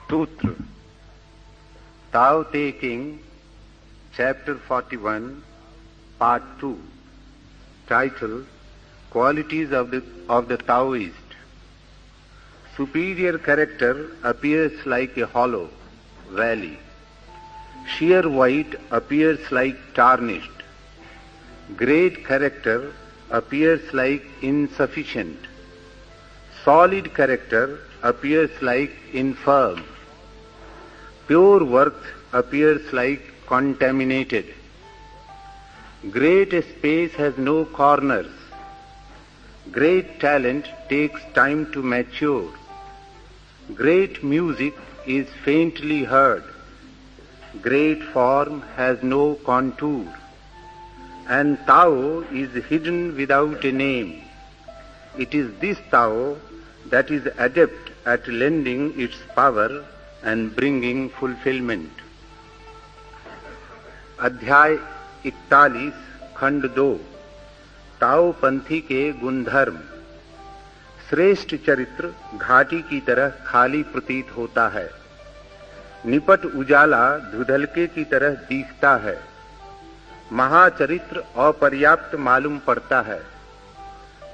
Sutra, Tao Te King, Chapter 41, Part 2, title, Qualities of the Taoist. Superior character appears like a hollow valley. Sheer white appears like tarnished. Great character appears like insufficient. Solid character appears like infirm. Pure worth appears like contaminated. Great space has no corners. Great talent takes time to mature. Great music is faintly heard. Great form has no contour. And Tao is hidden without a name. It is this Tao that is adept at lending its power and bringing fulfillment. अध्याय 41 खंड 2 ताओ पंथी के गुणधर्म। श्रेष्ठ चरित्र घाटी की तरह खाली प्रतीत होता है। निपट उजाला धुंधलके की तरह दिखता है। महाचरित्र अपर्याप्त मालूम पड़ता है।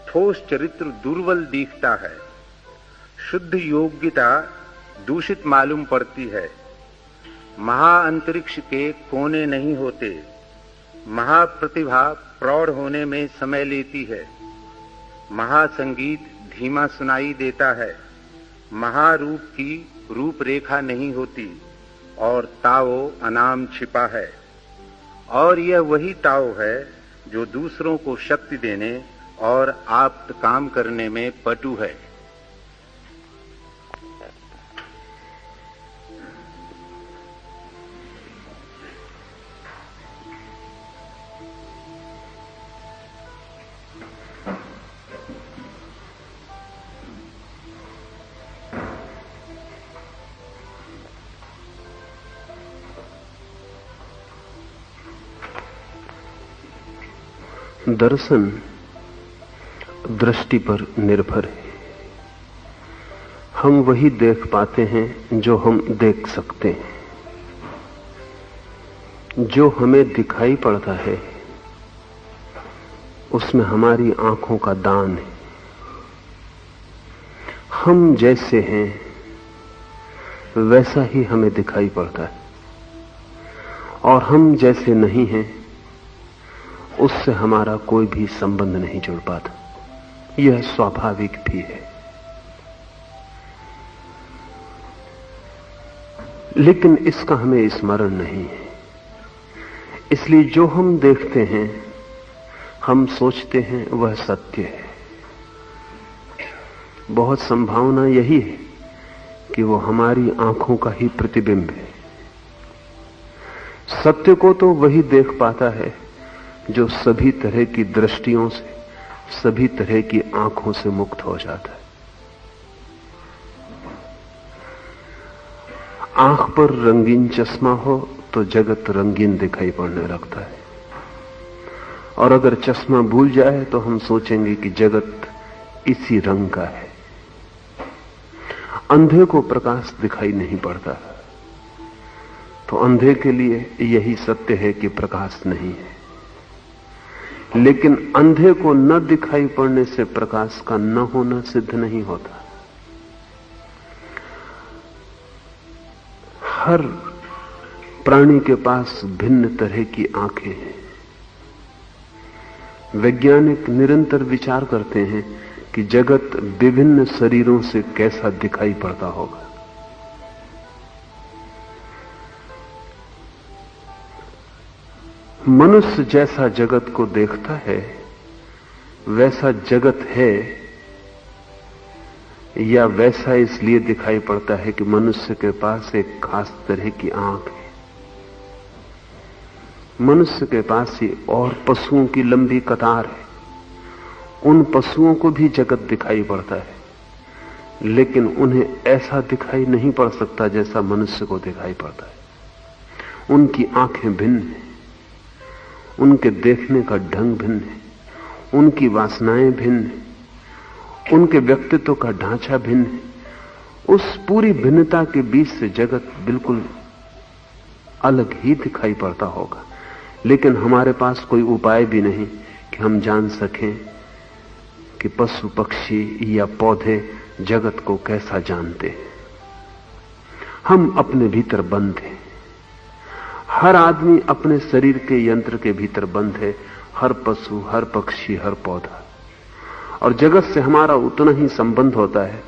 ठोस चरित्र दुर्बल दिखता है। शुद्ध योग्यता दूषित मालूम पड़ती है। महाअंतरिक्ष के कोने नहीं होते। महाप्रतिभा प्रौढ़ होने में समय लेती है। महासंगीत धीमा सुनाई देता है। महारूप की रूपरेखा नहीं होती और ताओ अनाम छिपा है। और यह वही ताओ है जो दूसरों को शक्ति देने और आप्त काम करने में पटु है। दर्शन दृष्टि पर निर्भर है। हम वही देख पाते हैं जो हम देख सकते हैं। जो हमें दिखाई पड़ता है उसमें हमारी आंखों का दान है। हम जैसे हैं वैसा ही हमें दिखाई पड़ता है और हम जैसे नहीं हैं उससे हमारा कोई भी संबंध नहीं जुड़ पाता। यह स्वाभाविक भी है। लेकिन इसका हमें स्मरण नहीं है। इसलिए जो हम देखते हैं हम सोचते हैं वह सत्य है। बहुत संभावना यही है कि वो हमारी आंखों का ही प्रतिबिंब है। सत्य को तो वही देख पाता है जो सभी तरह की दृष्टियों से, सभी तरह की आंखों से मुक्त हो जाता है। आंख पर रंगीन चश्मा हो तो जगत रंगीन दिखाई पड़ने लगता है और अगर चश्मा भूल जाए तो हम सोचेंगे कि जगत इसी रंग का है। अंधे को प्रकाश दिखाई नहीं पड़ता तो अंधे के लिए यही सत्य है कि प्रकाश नहीं है। लेकिन अंधे को न दिखाई पड़ने से प्रकाश का न होना सिद्ध नहीं होता। हर प्राणी के पास भिन्न तरह की आंखें हैं। वैज्ञानिक निरंतर विचार करते हैं कि जगत विभिन्न शरीरों से कैसा दिखाई पड़ता होगा। मनुष्य जैसा जगत को देखता है वैसा जगत है या वैसा इसलिए दिखाई पड़ता है कि मनुष्य के पास एक खास तरह की आंख है। मनुष्य के पास ही और पशुओं की लंबी कतार है। उन पशुओं को भी जगत दिखाई पड़ता है लेकिन उन्हें ऐसा दिखाई नहीं पड़ सकता जैसा मनुष्य को दिखाई पड़ता है। उनकी आंखें भिन्न हैं। उनके देखने का ढंग भिन्न है। उनकी वासनाएं भिन्न हैं। उनके व्यक्तित्व का ढांचा भिन्न है। उस पूरी भिन्नता के बीच से जगत बिल्कुल अलग ही दिखाई पड़ता होगा, लेकिन हमारे पास कोई उपाय भी नहीं कि हम जान सकें कि पशु पक्षी या पौधे जगत को कैसा जानते हैं। हम अपने भीतर बंद हैं। हर आदमी अपने शरीर के यंत्र के भीतर बंद है, हर पशु, हर पक्षी, हर पौधा। और जगत से हमारा उतना ही संबंध होता है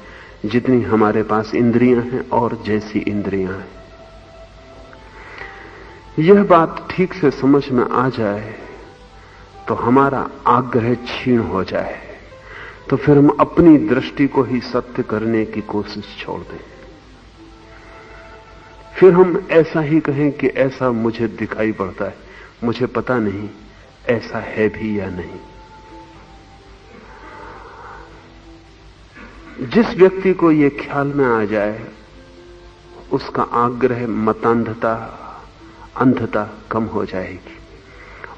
जितनी हमारे पास इंद्रियां हैं और जैसी इंद्रियां हैं। यह बात ठीक से समझ में आ जाए तो हमारा आग्रह क्षीण हो जाए, तो फिर हम अपनी दृष्टि को ही सत्य करने की कोशिश छोड़ दें। फिर हम ऐसा ही कहें कि ऐसा मुझे दिखाई पड़ता है, मुझे पता नहीं ऐसा है भी या नहीं। जिस व्यक्ति को यह ख्याल में आ जाए उसका आग्रह, मतांधता, अंधता कम हो जाएगी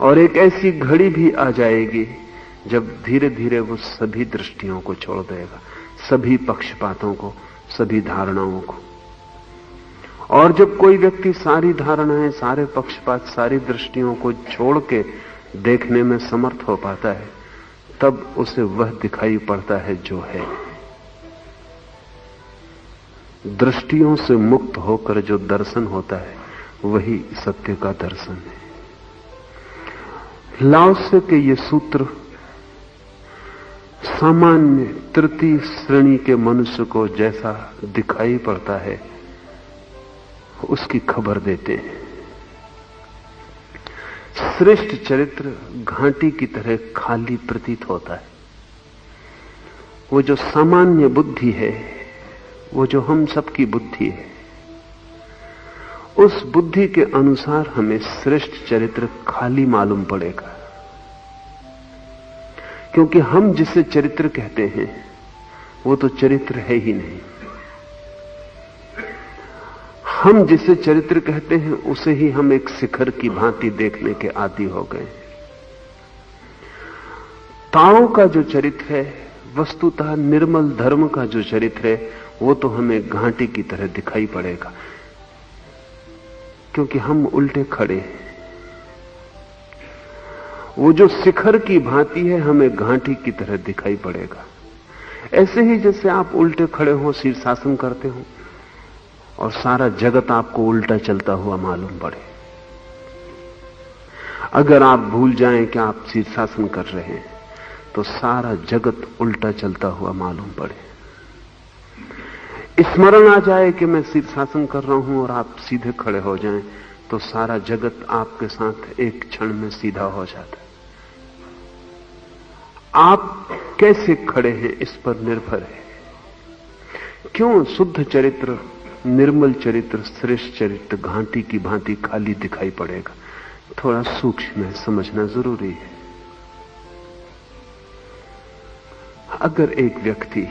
और एक ऐसी घड़ी भी आ जाएगी जब धीरे धीरे वो सभी दृष्टियों को छोड़ देगा, सभी पक्षपातों को, सभी धारणाओं को। और जब कोई व्यक्ति सारी धारणाएं, सारे पक्षपात, सारी दृष्टियों को छोड़ के देखने में समर्थ हो पाता है, तब उसे वह दिखाई पड़ता है जो है। दृष्टियों से मुक्त होकर जो दर्शन होता है वही सत्य का दर्शन है। लाओ त्से के ये सूत्र सामान्य तृतीय श्रेणी के मनुष्य को जैसा दिखाई पड़ता है उसकी खबर देते हैं। श्रेष्ठ चरित्र घाटी की तरह खाली प्रतीत होता है। वो जो सामान्य बुद्धि है, वो जो हम सबकी बुद्धि है, उस बुद्धि के अनुसार हमें श्रेष्ठ चरित्र खाली मालूम पड़ेगा। क्योंकि हम जिसे चरित्र कहते हैं वो तो चरित्र है ही नहीं। हम जिसे चरित्र कहते हैं उसे ही हम एक शिखर की भांति देखने के आदी हो गए। ताओ का जो चरित्र है, वस्तुतः निर्मल धर्म का जो चरित्र है, वो तो हमें घाटी की तरह दिखाई पड़ेगा, क्योंकि हम उल्टे खड़े हैं। वो जो शिखर की भांति है हमें घाटी की तरह दिखाई पड़ेगा। ऐसे ही जैसे आप उल्टे खड़े हो, शीर्षासन करते हो और सारा जगत आपको उल्टा चलता हुआ मालूम पड़े। अगर आप भूल जाएं कि आप शीर्षासन कर रहे हैं तो सारा जगत उल्टा चलता हुआ मालूम पड़े। स्मरण आ जाए कि मैं शीर्षासन कर रहा हूं और आप सीधे खड़े हो जाएं तो सारा जगत आपके साथ एक क्षण में सीधा हो जाता है। आप कैसे खड़े हैं इस पर निर्भर है। क्यों शुद्ध चरित्र, निर्मल चरित्र, श्रेष्ठ चरित्र घाटी की भांति खाली दिखाई पड़ेगा? थोड़ा सूक्ष्म है, समझना जरूरी है। अगर एक व्यक्ति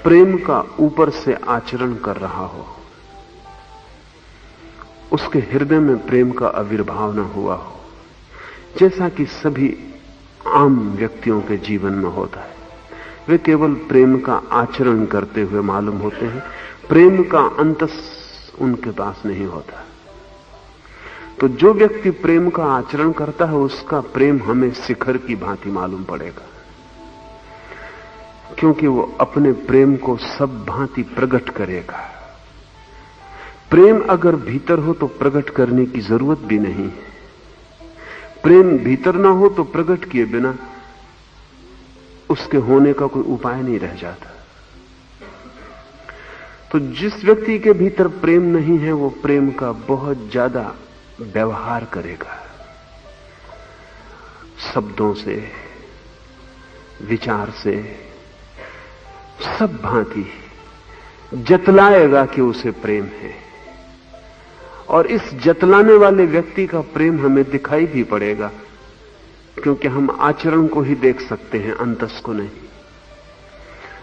प्रेम का ऊपर से आचरण कर रहा हो, उसके हृदय में प्रेम का आविर्भाव न हुआ हो, जैसा कि सभी आम व्यक्तियों के जीवन में होता है, वे केवल प्रेम का आचरण करते हुए मालूम होते हैं, प्रेम का अंतस उनके पास नहीं होता। तो जो व्यक्ति प्रेम का आचरण करता है उसका प्रेम हमें शिखर की भांति मालूम पड़ेगा, क्योंकि वो अपने प्रेम को सब भांति प्रकट करेगा। प्रेम अगर भीतर हो तो प्रकट करने की जरूरत भी नहीं है। प्रेम भीतर ना हो तो प्रकट किए बिना उसके होने का कोई उपाय नहीं रह जाता। तो जिस व्यक्ति के भीतर प्रेम नहीं है वो प्रेम का बहुत ज्यादा व्यवहार करेगा, शब्दों से, विचार से, सब भांति जतलाएगा कि उसे प्रेम है। और इस जतलाने वाले व्यक्ति का प्रेम हमें दिखाई भी पड़ेगा, क्योंकि हम आचरण को ही देख सकते हैं, अंतस को नहीं।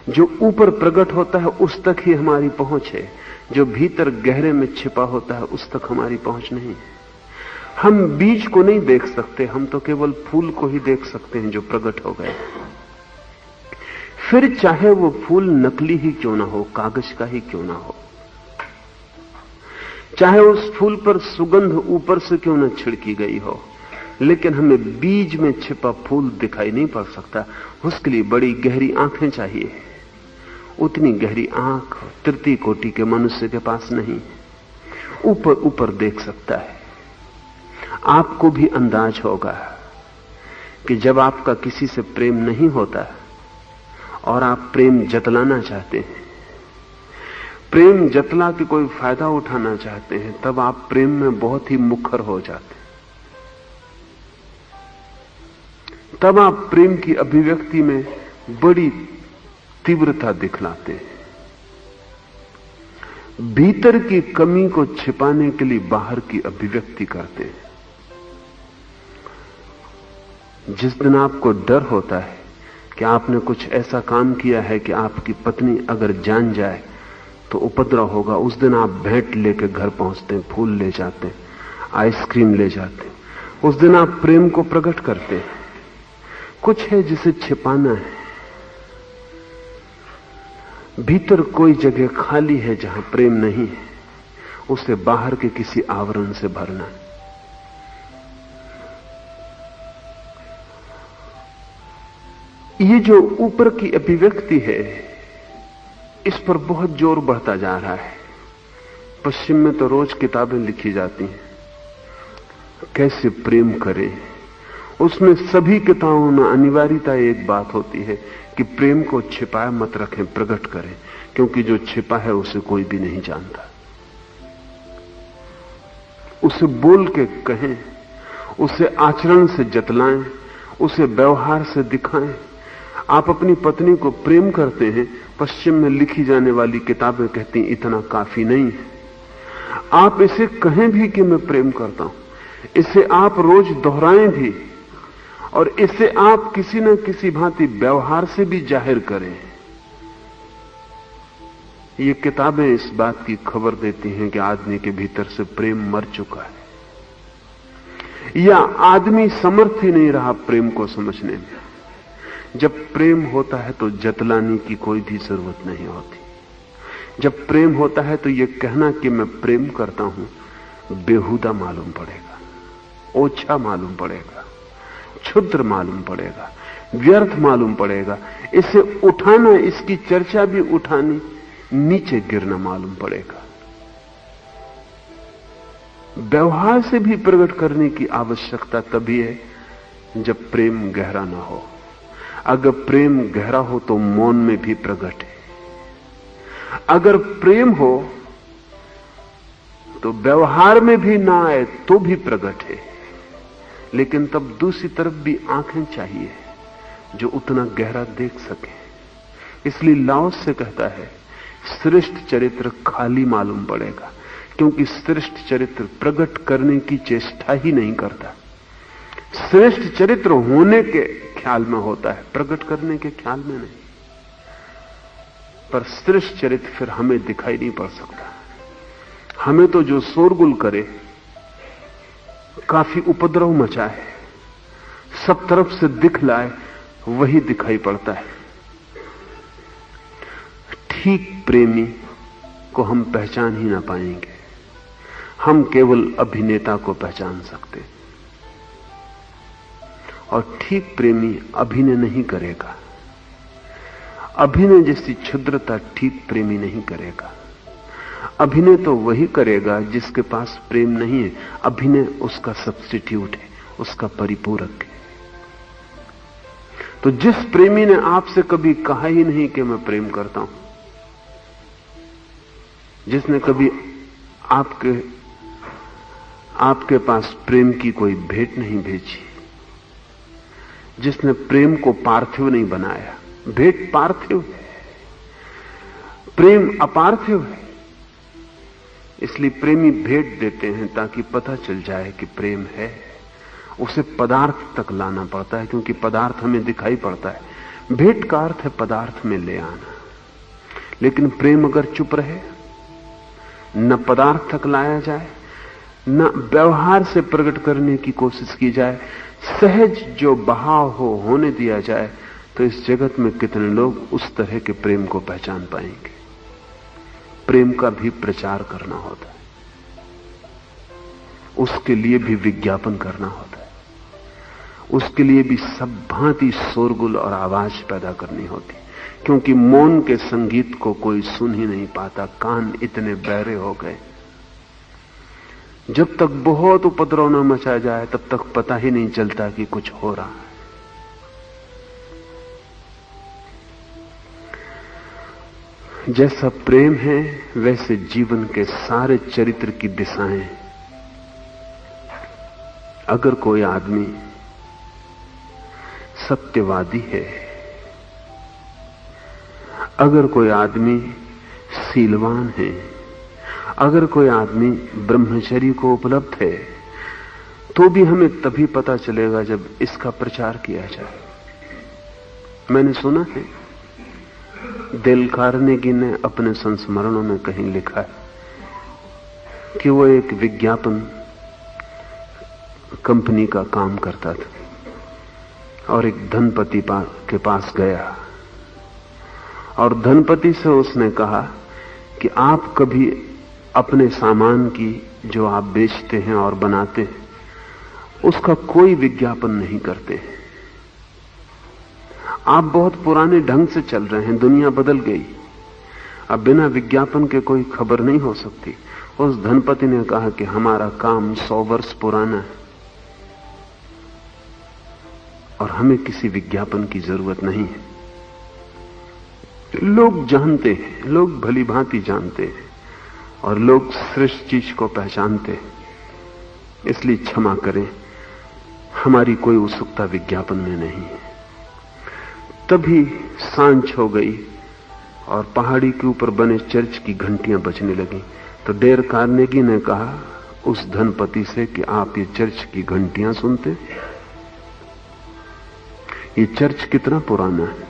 जो ऊपर प्रकट होता है उस तक ही हमारी पहुंच है, जो भीतर गहरे में छिपा होता है उस तक हमारी पहुंच नहीं है। हम बीज को नहीं देख सकते, हम तो केवल फूल को ही देख सकते हैं जो प्रकट हो गए। फिर चाहे वो फूल नकली ही क्यों ना हो, कागज का ही क्यों ना हो, चाहे उस फूल पर सुगंध ऊपर से क्यों न छिड़की गई हो, लेकिन हमें बीज में छिपा फूल दिखाई नहीं पड़ सकता। उसके लिए बड़ी गहरी आंखें चाहिए। उतनी गहरी आंख तृतीय कोटि के मनुष्य के पास नहीं। ऊपर ऊपर देख सकता है। आपको भी अंदाज होगा कि जब आपका किसी से प्रेम नहीं होता और आप प्रेम जतलाना चाहते हैं, प्रेम जतला के कोई फायदा उठाना चाहते हैं, तब आप प्रेम में बहुत ही मुखर हो जाते हैं। तब आप प्रेम की अभिव्यक्ति में बड़ी तीव्रता दिखलाते हैं। भीतर की कमी को छिपाने के लिए बाहर की अभिव्यक्ति करते हैं। जिस दिन आपको डर होता है कि आपने कुछ ऐसा काम किया है कि आपकी पत्नी अगर जान जाए तो उपद्रव होगा, उस दिन आप भेंट लेके घर पहुंचते हैं, फूल ले जाते हैं, आइसक्रीम ले जाते हैं। उस दिन आप प्रेम को प्रकट करते हैं। कुछ है जिसे छिपाना है। भीतर कोई जगह खाली है जहां प्रेम नहीं है, उसे बाहर के किसी आवरण से भरना है। ये जो ऊपर की अभिव्यक्ति है, इस पर बहुत जोर बढ़ता जा रहा है। पश्चिम में तो रोज किताबें लिखी जाती हैं कैसे प्रेम करें। उसमें सभी किताबों में अनिवार्यता एक बात होती है कि प्रेम को छिपाए मत रखें, प्रकट करें, क्योंकि जो छिपा है उसे कोई भी नहीं जानता। उसे बोल के कहें, उसे आचरण से जतलाएं, उसे व्यवहार से दिखाएं। आप अपनी पत्नी को प्रेम करते हैं, पश्चिम में लिखी जाने वाली किताबें कहती इतना काफी नहीं है। आप इसे कहें भी कि मैं प्रेम करता हूं, इसे आप रोज दोहराएं भी, और इसे आप किसी न किसी भांति व्यवहार से भी जाहिर करें। ये किताबें इस बात की खबर देती हैं कि आदमी के भीतर से प्रेम मर चुका है, या आदमी समर्थ ही नहीं रहा प्रेम को समझने में। जब प्रेम होता है तो जतलाने की कोई भी जरूरत नहीं होती। जब प्रेम होता है तो यह कहना कि मैं प्रेम करता हूं बेहुदा मालूम पड़ेगा, ओछा मालूम पड़ेगा, क्षुद्र मालूम पड़ेगा, व्यर्थ मालूम पड़ेगा। इसे उठाना, इसकी चर्चा भी उठानी, नीचे गिरना मालूम पड़ेगा। व्यवहार से भी प्रकट करने की आवश्यकता तभी है जब प्रेम गहरा ना हो। अगर प्रेम गहरा हो तो मौन में भी प्रकट है। अगर प्रेम हो तो व्यवहार में भी ना आए तो भी प्रकट है। लेकिन तब दूसरी तरफ भी आंखें चाहिए जो उतना गहरा देख सके। इसलिए लाओस से कहता है श्रेष्ठ चरित्र खाली मालूम पड़ेगा, क्योंकि श्रेष्ठ चरित्र प्रकट करने की चेष्टा ही नहीं करता। श्रेष्ठ चरित्र होने के ख्याल में होता है, प्रकट करने के ख्याल में नहीं। पर श्रेष्ठ चरित्र फिर हमें दिखाई नहीं पड़ सकता। हमें तो जो शोरगुल करे, काफी उपद्रव मचाए, सब तरफ से दिखलाए, वही दिखाई पड़ता है। ठीक प्रेमी को हम पहचान ही ना पाएंगे। हम केवल अभिनेता को पहचान सकते, और ठीक प्रेमी अभिनय नहीं करेगा। अभिनय जैसी क्षुद्रता ठीक प्रेमी नहीं करेगा। अभिनय तो वही करेगा जिसके पास प्रेम नहीं है। अभिनय उसका सब्स्टिट्यूट है, उसका परिपूरक है। तो जिस प्रेमी ने आपसे कभी कहा ही नहीं कि मैं प्रेम करता हूं, जिसने कभी आपके पास प्रेम की कोई भेंट नहीं भेजी, जिसने प्रेम को पार्थिव नहीं बनाया। भेंट पार्थिव है, प्रेम अपार्थिव है। इसलिए प्रेमी भेंट देते हैं ताकि पता चल जाए कि प्रेम है। उसे पदार्थ तक लाना पड़ता है, क्योंकि पदार्थ हमें दिखाई पड़ता है। भेंट का अर्थ है पदार्थ में ले आना। लेकिन प्रेम अगर चुप रहे, न पदार्थ तक लाया जाए, न व्यवहार से प्रकट करने की कोशिश की जाए, सहज जो बहाव हो होने दिया जाए, तो इस जगत में कितने लोग उस तरह के प्रेम को पहचान पाएंगे। प्रेम का भी प्रचार करना होता है, उसके लिए भी विज्ञापन करना होता है, उसके लिए भी सब भांति शोरगुल और आवाज पैदा करनी होती, क्योंकि मौन के संगीत को कोई सुन ही नहीं पाता। कान इतने बहरे हो गए, जब तक बहुत उपद्रव न मचा जाए तब तक पता ही नहीं चलता कि कुछ हो रहा है। जैसा प्रेम है वैसे जीवन के सारे चरित्र की दिशाएं। अगर कोई आदमी सत्यवादी है, अगर कोई आदमी शीलवान है, अगर कोई आदमी ब्रह्मचर्य को उपलब्ध है, तो भी हमें तभी पता चलेगा जब इसका प्रचार किया जाए। मैंने सुना है डेल कार्नेगी ने अपने संस्मरणों में कहीं लिखा है कि वो एक विज्ञापन कंपनी का काम करता था और एक धनपति के पास गया और धनपति से उसने कहा कि आप कभी अपने सामान की जो आप बेचते हैं और बनाते हैं उसका कोई विज्ञापन नहीं करते। आप बहुत पुराने ढंग से चल रहे हैं, दुनिया बदल गई, अब बिना विज्ञापन के कोई खबर नहीं हो सकती। उस धनपति ने कहा कि हमारा काम 100 वर्ष पुराना है और हमें किसी विज्ञापन की जरूरत नहीं है। लोग जानते हैं, लोग भली भांति जानते हैं और लोग श्रेष्ठ चीज को पहचानते हैं, इसलिए क्षमा करें, हमारी कोई उत्सुकता विज्ञापन में नहीं है। तभी सांझ हो गई और पहाड़ी के ऊपर बने चर्च की घंटियां बजने लगी। तो डेल कार्नेगी ने कहा उस धनपति से कि आप ये चर्च की घंटियां सुनते? ये चर्च कितना पुराना है?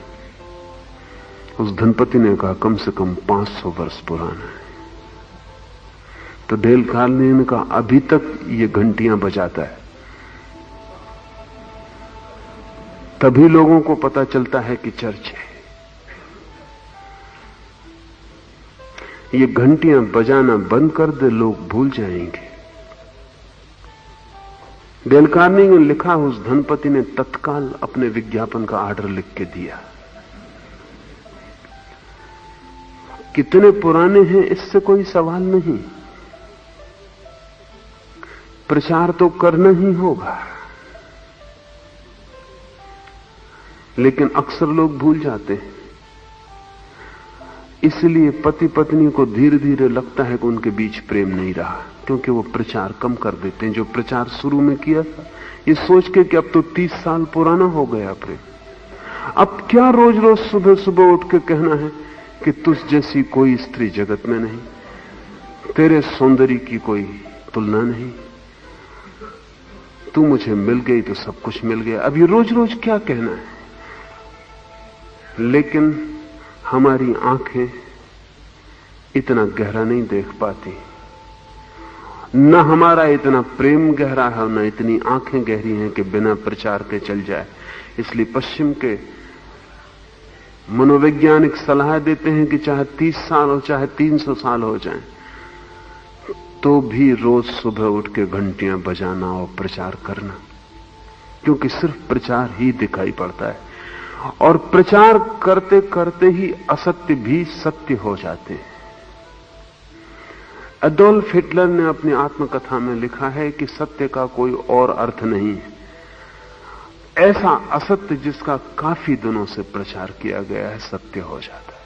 उस धनपति ने कहा कम से कम 500 वर्ष पुराना है। तो डेल कार्नेगी ने कहा अभी तक ये घंटियां बजाता है। तभी लोगों को पता चलता है कि चर्च है। ये घंटियां बजाना बंद कर दे, लोग भूल जाएंगे। डेल कार्नेगी ने लिखा, उस धनपति ने तत्काल अपने विज्ञापन का आर्डर लिख के दिया। कितने पुराने हैं इससे कोई सवाल नहीं, प्रचार तो करना ही होगा। लेकिन अक्सर लोग भूल जाते हैं, इसलिए पति पत्नी को धीरे धीरे लगता है कि उनके बीच प्रेम नहीं रहा, क्योंकि वो प्रचार कम कर देते हैं। जो प्रचार शुरू में किया था ये सोच के कि अब तो 30 साल पुराना हो गया प्रेम, अब क्या रोज रोज सुबह सुबह उठ के कहना है कि तुझ जैसी कोई स्त्री जगत में नहीं, तेरे सौंदर्य की कोई तुलना नहीं, तू मुझे मिल गई तो सब कुछ मिल गया। अब ये रोज रोज क्या कहना है? लेकिन हमारी आंखें इतना गहरा नहीं देख पाती, न हमारा इतना प्रेम गहरा है, न इतनी आंखें गहरी हैं कि बिना प्रचार के चल जाए। इसलिए पश्चिम के मनोवैज्ञानिक सलाह देते हैं कि चाहे 30 साल हो चाहे 300 साल हो जाएं, तो भी रोज सुबह उठ के घंटियां बजाना और प्रचार करना, क्योंकि सिर्फ प्रचार ही दिखाई पड़ता है और प्रचार करते करते ही असत्य भी सत्य हो जाते हैं। एडोल्फ हिटलर ने अपनी आत्मकथा में लिखा है कि सत्य का कोई और अर्थ नहीं है, ऐसा असत्य जिसका काफी दिनों से प्रचार किया गया है सत्य हो जाता है।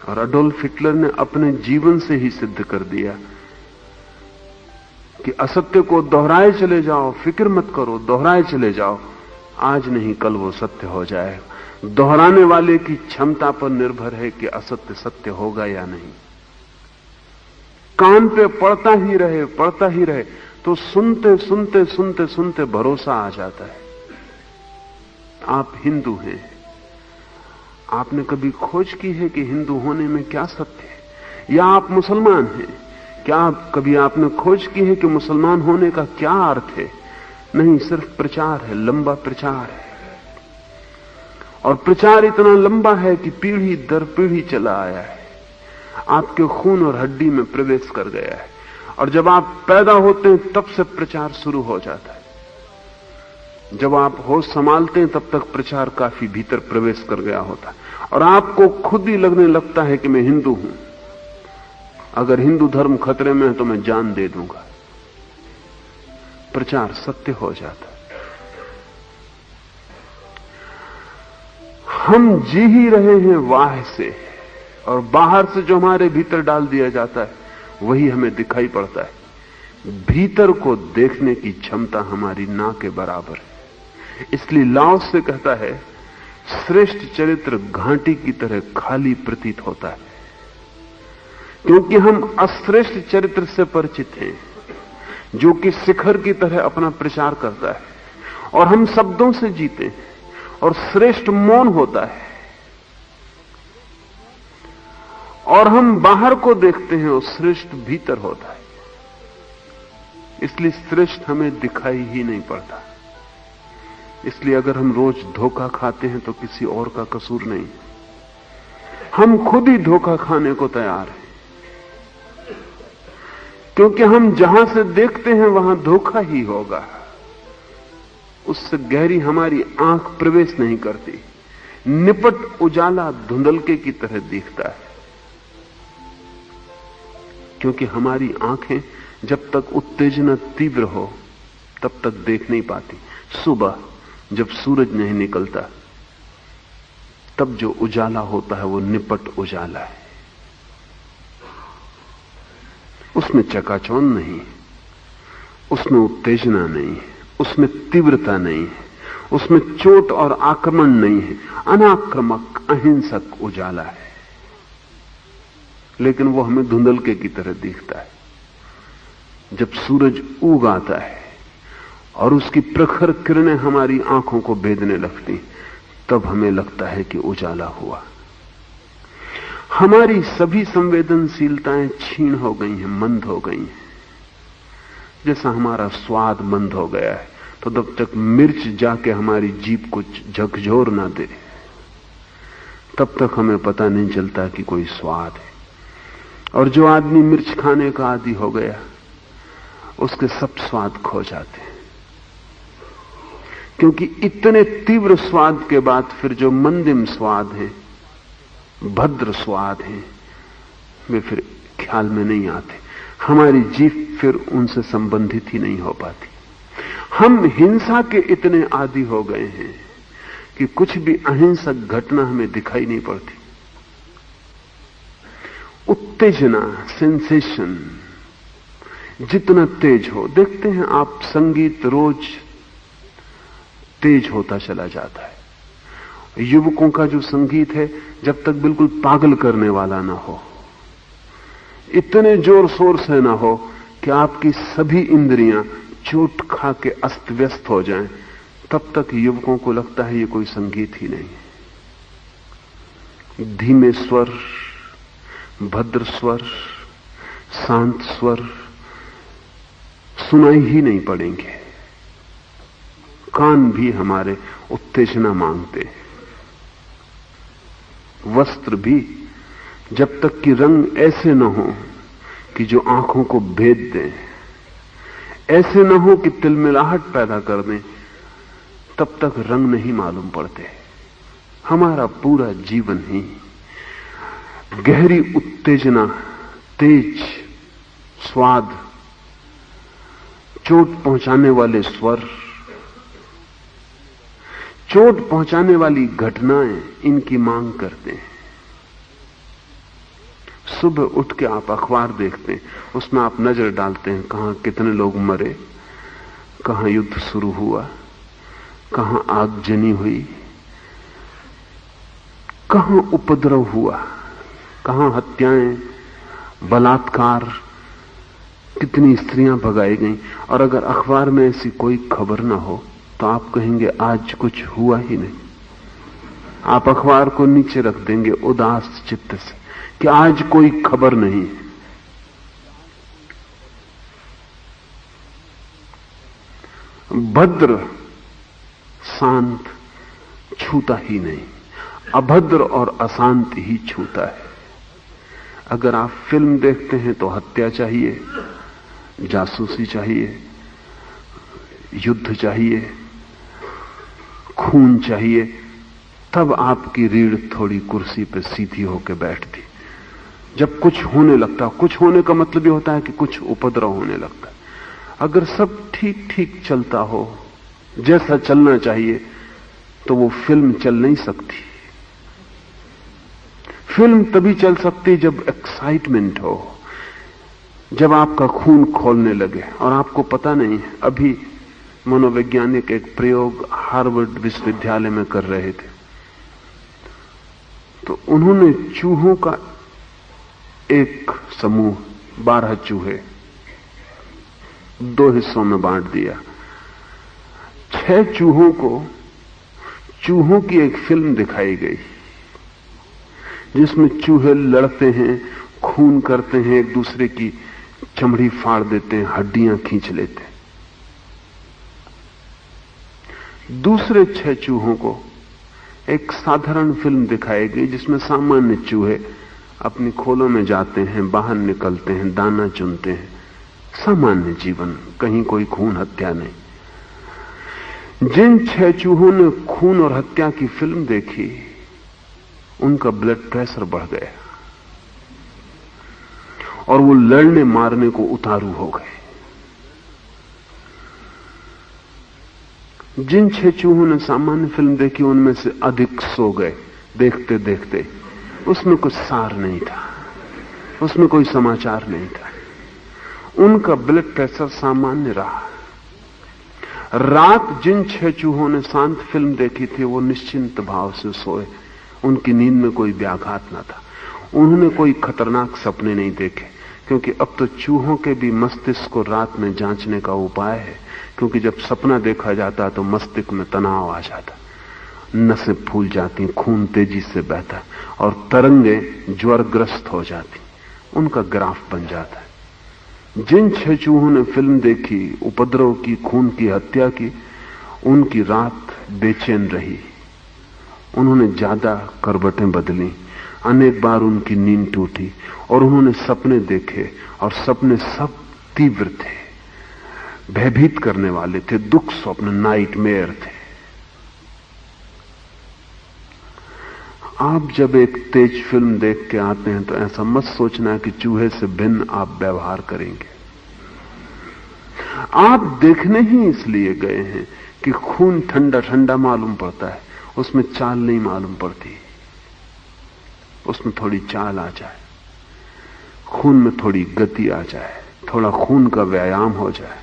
और एडोल्फ हिटलर ने अपने जीवन से ही सिद्ध कर दिया कि असत्य को दोहराए चले जाओ, फिक्र मत करो, दोहराए चले जाओ, आज नहीं कल वो सत्य हो जाएगा। दोहराने वाले की क्षमता पर निर्भर है कि असत्य सत्य होगा या नहीं। कान पे पड़ता ही रहे तो सुनते सुनते सुनते सुनते भरोसा आ जाता है। आप हिंदू हैं, आपने कभी खोज की है कि हिंदू होने में क्या सत्य है? या आप मुसलमान हैं, क्या कभी आपने खोज की है कि मुसलमान होने का क्या अर्थ है? नहीं, सिर्फ प्रचार है, लंबा प्रचार है। और प्रचार इतना लंबा है कि पीढ़ी दर पीढ़ी चला आया है, आपके खून और हड्डी में प्रवेश कर गया है। और जब आप पैदा होते हैं तब से प्रचार शुरू हो जाता है। जब आप होश संभालते हैं तब तक प्रचार काफी भीतर प्रवेश कर गया होता है और आपको खुद ही लगने लगता है कि मैं हिंदू हूं, अगर हिंदू धर्म खतरे में है तो मैं जान दे दूंगा। प्रचार सत्य हो जाता है। हम जी ही रहे हैं वाह से, और बाहर से जो हमारे भीतर डाल दिया जाता है वही हमें दिखाई पड़ता है। भीतर को देखने की क्षमता हमारी ना के बराबर है। इसलिए लाओ से कहता है, श्रेष्ठ चरित्र घाटी की तरह खाली प्रतीत होता है, क्योंकि हम अश्रेष्ठ चरित्र से परिचित हैं, जो कि शिखर की तरह अपना प्रचार करता है और हम शब्दों से जीते हैं, और श्रेष्ठ मौन होता है। और हम बाहर को देखते हैं और श्रेष्ठ भीतर होता है। इसलिए श्रेष्ठ हमें दिखाई ही नहीं पड़ता। इसलिए अगर हम रोज धोखा खाते हैं तो किसी और का कसूर नहीं, हम खुद ही धोखा खाने को तैयार हैं, क्योंकि हम जहां से देखते हैं वहां धोखा ही होगा। उससे गहरी हमारी आंख प्रवेश नहीं करती। निपट उजाला धुंधलके की तरह दिखता है, क्योंकि हमारी आंखें जब तक उत्तेजना तीव्र हो तब तक देख नहीं पाती। सुबह जब सूरज नहीं निकलता तब जो उजाला होता है वो निपट उजाला है। उसमें चकाचौंध नहीं, उसमें उत्तेजना नहीं है, उसमें तीव्रता नहीं है, उसमें चोट और आक्रमण नहीं है। अनाक्रमक अहिंसक उजाला है, लेकिन वो हमें धुंधलके की तरह दिखता है। जब सूरज उग आता है और उसकी प्रखर किरणें हमारी आंखों को भेदने लगती, तब हमें लगता है कि उजाला हुआ। हमारी सभी संवेदनशीलताएं क्षीण हो गई हैं, मंद हो गई हैं। जैसा हमारा स्वाद मंद हो गया है, तो जब तक मिर्च जाके हमारी जीभ को झकझोर ना दे तब तक हमें पता नहीं चलता कि कोई स्वाद है। और जो आदमी मिर्च खाने का आदी हो गया, उसके सब स्वाद खो जाते हैं, क्योंकि इतने तीव्र स्वाद के बाद फिर जो मंदिम स्वाद है, भद्र स्वाद है, वे फिर ख्याल में नहीं आते। हमारी जीभ फिर उनसे संबंधित ही नहीं हो पाती। हम हिंसा के इतने आदी हो गए हैं कि कुछ भी अहिंसक घटना हमें दिखाई नहीं पड़ती। उत्तेजना, सेंसेशन जितना तेज हो, देखते हैं आप संगीत रोज तेज होता चला जाता है। युवकों का जो संगीत है, जब तक बिल्कुल पागल करने वाला ना हो, इतने जोर शोर से ना हो कि आपकी सभी इंद्रियां चोट खा के अस्त व्यस्त हो जाएं, तब तक युवकों को लगता है ये कोई संगीत ही नहीं है। धीमे स्वर, भद्र स्वर, शांत स्वर सुनाई ही नहीं पड़ेंगे। कान भी हमारे उत्तेजना मांगते हैं। वस्त्र भी जब तक कि रंग ऐसे न हो कि जो आंखों को भेद दें, ऐसे न हो कि तिलमिलाहट पैदा कर दें, तब तक रंग नहीं मालूम पड़ते। हमारा पूरा जीवन ही गहरी उत्तेजना, तेज स्वाद, चोट पहुंचाने वाले स्वर, चोट पहुंचाने वाली घटनाएं, इनकी मांग करते हैं। सुबह उठ के आप अखबार देखते हैं, उसमें आप नजर डालते हैं कहां कितने लोग मरे, कहां युद्ध शुरू हुआ, कहां आगजनी हुई, कहां उपद्रव हुआ, कहां हत्याएं, बलात्कार, कितनी स्त्रियां भगाई गईं। और अगर अखबार में ऐसी कोई खबर ना हो तो आप कहेंगे आज कुछ हुआ ही नहीं। आप अखबार को नीचे रख देंगे उदास चित्त से कि आज कोई खबर नहीं है। भद्र, शांत, छूता ही नहीं, अभद्र और अशांत ही छूता है। अगर आप फिल्म देखते हैं तो हत्या चाहिए, जासूसी चाहिए, युद्ध चाहिए, खून चाहिए, तब आपकी रीढ़ थोड़ी कुर्सी पर सीधी होकर बैठती। जब कुछ होने लगता, कुछ होने का मतलब ये होता है कि कुछ उपद्रव होने लगता है। अगर सब ठीक ठीक चलता हो, जैसा चलना चाहिए, तो वो फिल्म चल नहीं सकती। फिल्म तभी चल सकती जब एक्साइटमेंट हो, जब आपका खून खोलने लगे और आपको पता नहीं है। अभी मनोवैज्ञानिक एक प्रयोग हार्वर्ड विश्वविद्यालय में कर रहे थे, तो उन्होंने चूहों का एक समूह, 12 चूहे, 2 हिस्सों में बांट दिया। 6 चूहों को चूहों की एक फिल्म दिखाई गई जिसमें चूहे लड़ते हैं, खून करते हैं, एक दूसरे की चमड़ी फाड़ देते हैं, हड्डियां खींच लेते हैं। दूसरे 6 चूहों को एक साधारण फिल्म दिखाई गई जिसमें सामान्य चूहे अपनी खोलों में जाते हैं, बाहर निकलते हैं, दाना चुनते हैं, सामान्य जीवन, कहीं कोई खून हत्या नहीं। जिन 6 चूहों ने खून और हत्या की फिल्म देखी, उनका ब्लड प्रेशर बढ़ गया और वो लड़ने मारने को उतारू हो गए। जिन 6 चूहों ने सामान्य फिल्म देखी, उनमें से अधिक सो गए देखते देखते। उसमें कुछ सार नहीं था, उसमें कोई समाचार नहीं था, उनका ब्लड प्रेशर सामान्य रहा। रात जिन 6 चूहों ने शांत फिल्म देखी थी, वो निश्चिंत भाव से सोए, उनकी नींद में कोई व्याघात न था। उन्होंने कोई खतरनाक सपने नहीं देखे, क्योंकि अब तो चूहों के भी मस्तिष्क को रात में जांचने का उपाय है, क्योंकि जब सपना देखा जाता तो मस्तिष्क में तनाव आ जाता, नसें फूल जाती, खून तेजी से बहता और तरंगें ज्वरग्रस्त हो जाती, उनका ग्राफ बन जाता है। जिन 6 चूहों ने फिल्म देखी, उपद्रव की, खून की, हत्या की, उनकी रात बेचैन रही। उन्होंने ज्यादा करवटें बदली, अनेक बार उनकी नींद टूटी और उन्होंने सपने देखे, और सपने सब तीव्र थे, भयभीत करने वाले थे, दुख स्वप्न, नाइटमेयर थे। आप जब एक तेज फिल्म देख के आते हैं तो ऐसा मत सोचना कि चूहे से भिन्न आप व्यवहार करेंगे। आप देखने ही इसलिए गए हैं कि खून ठंडा ठंडा मालूम पड़ता है, उसमें चाल नहीं मालूम पड़ती, उसमें थोड़ी चाल आ जाए, खून में थोड़ी गति आ जाए, थोड़ा खून का व्यायाम हो जाए,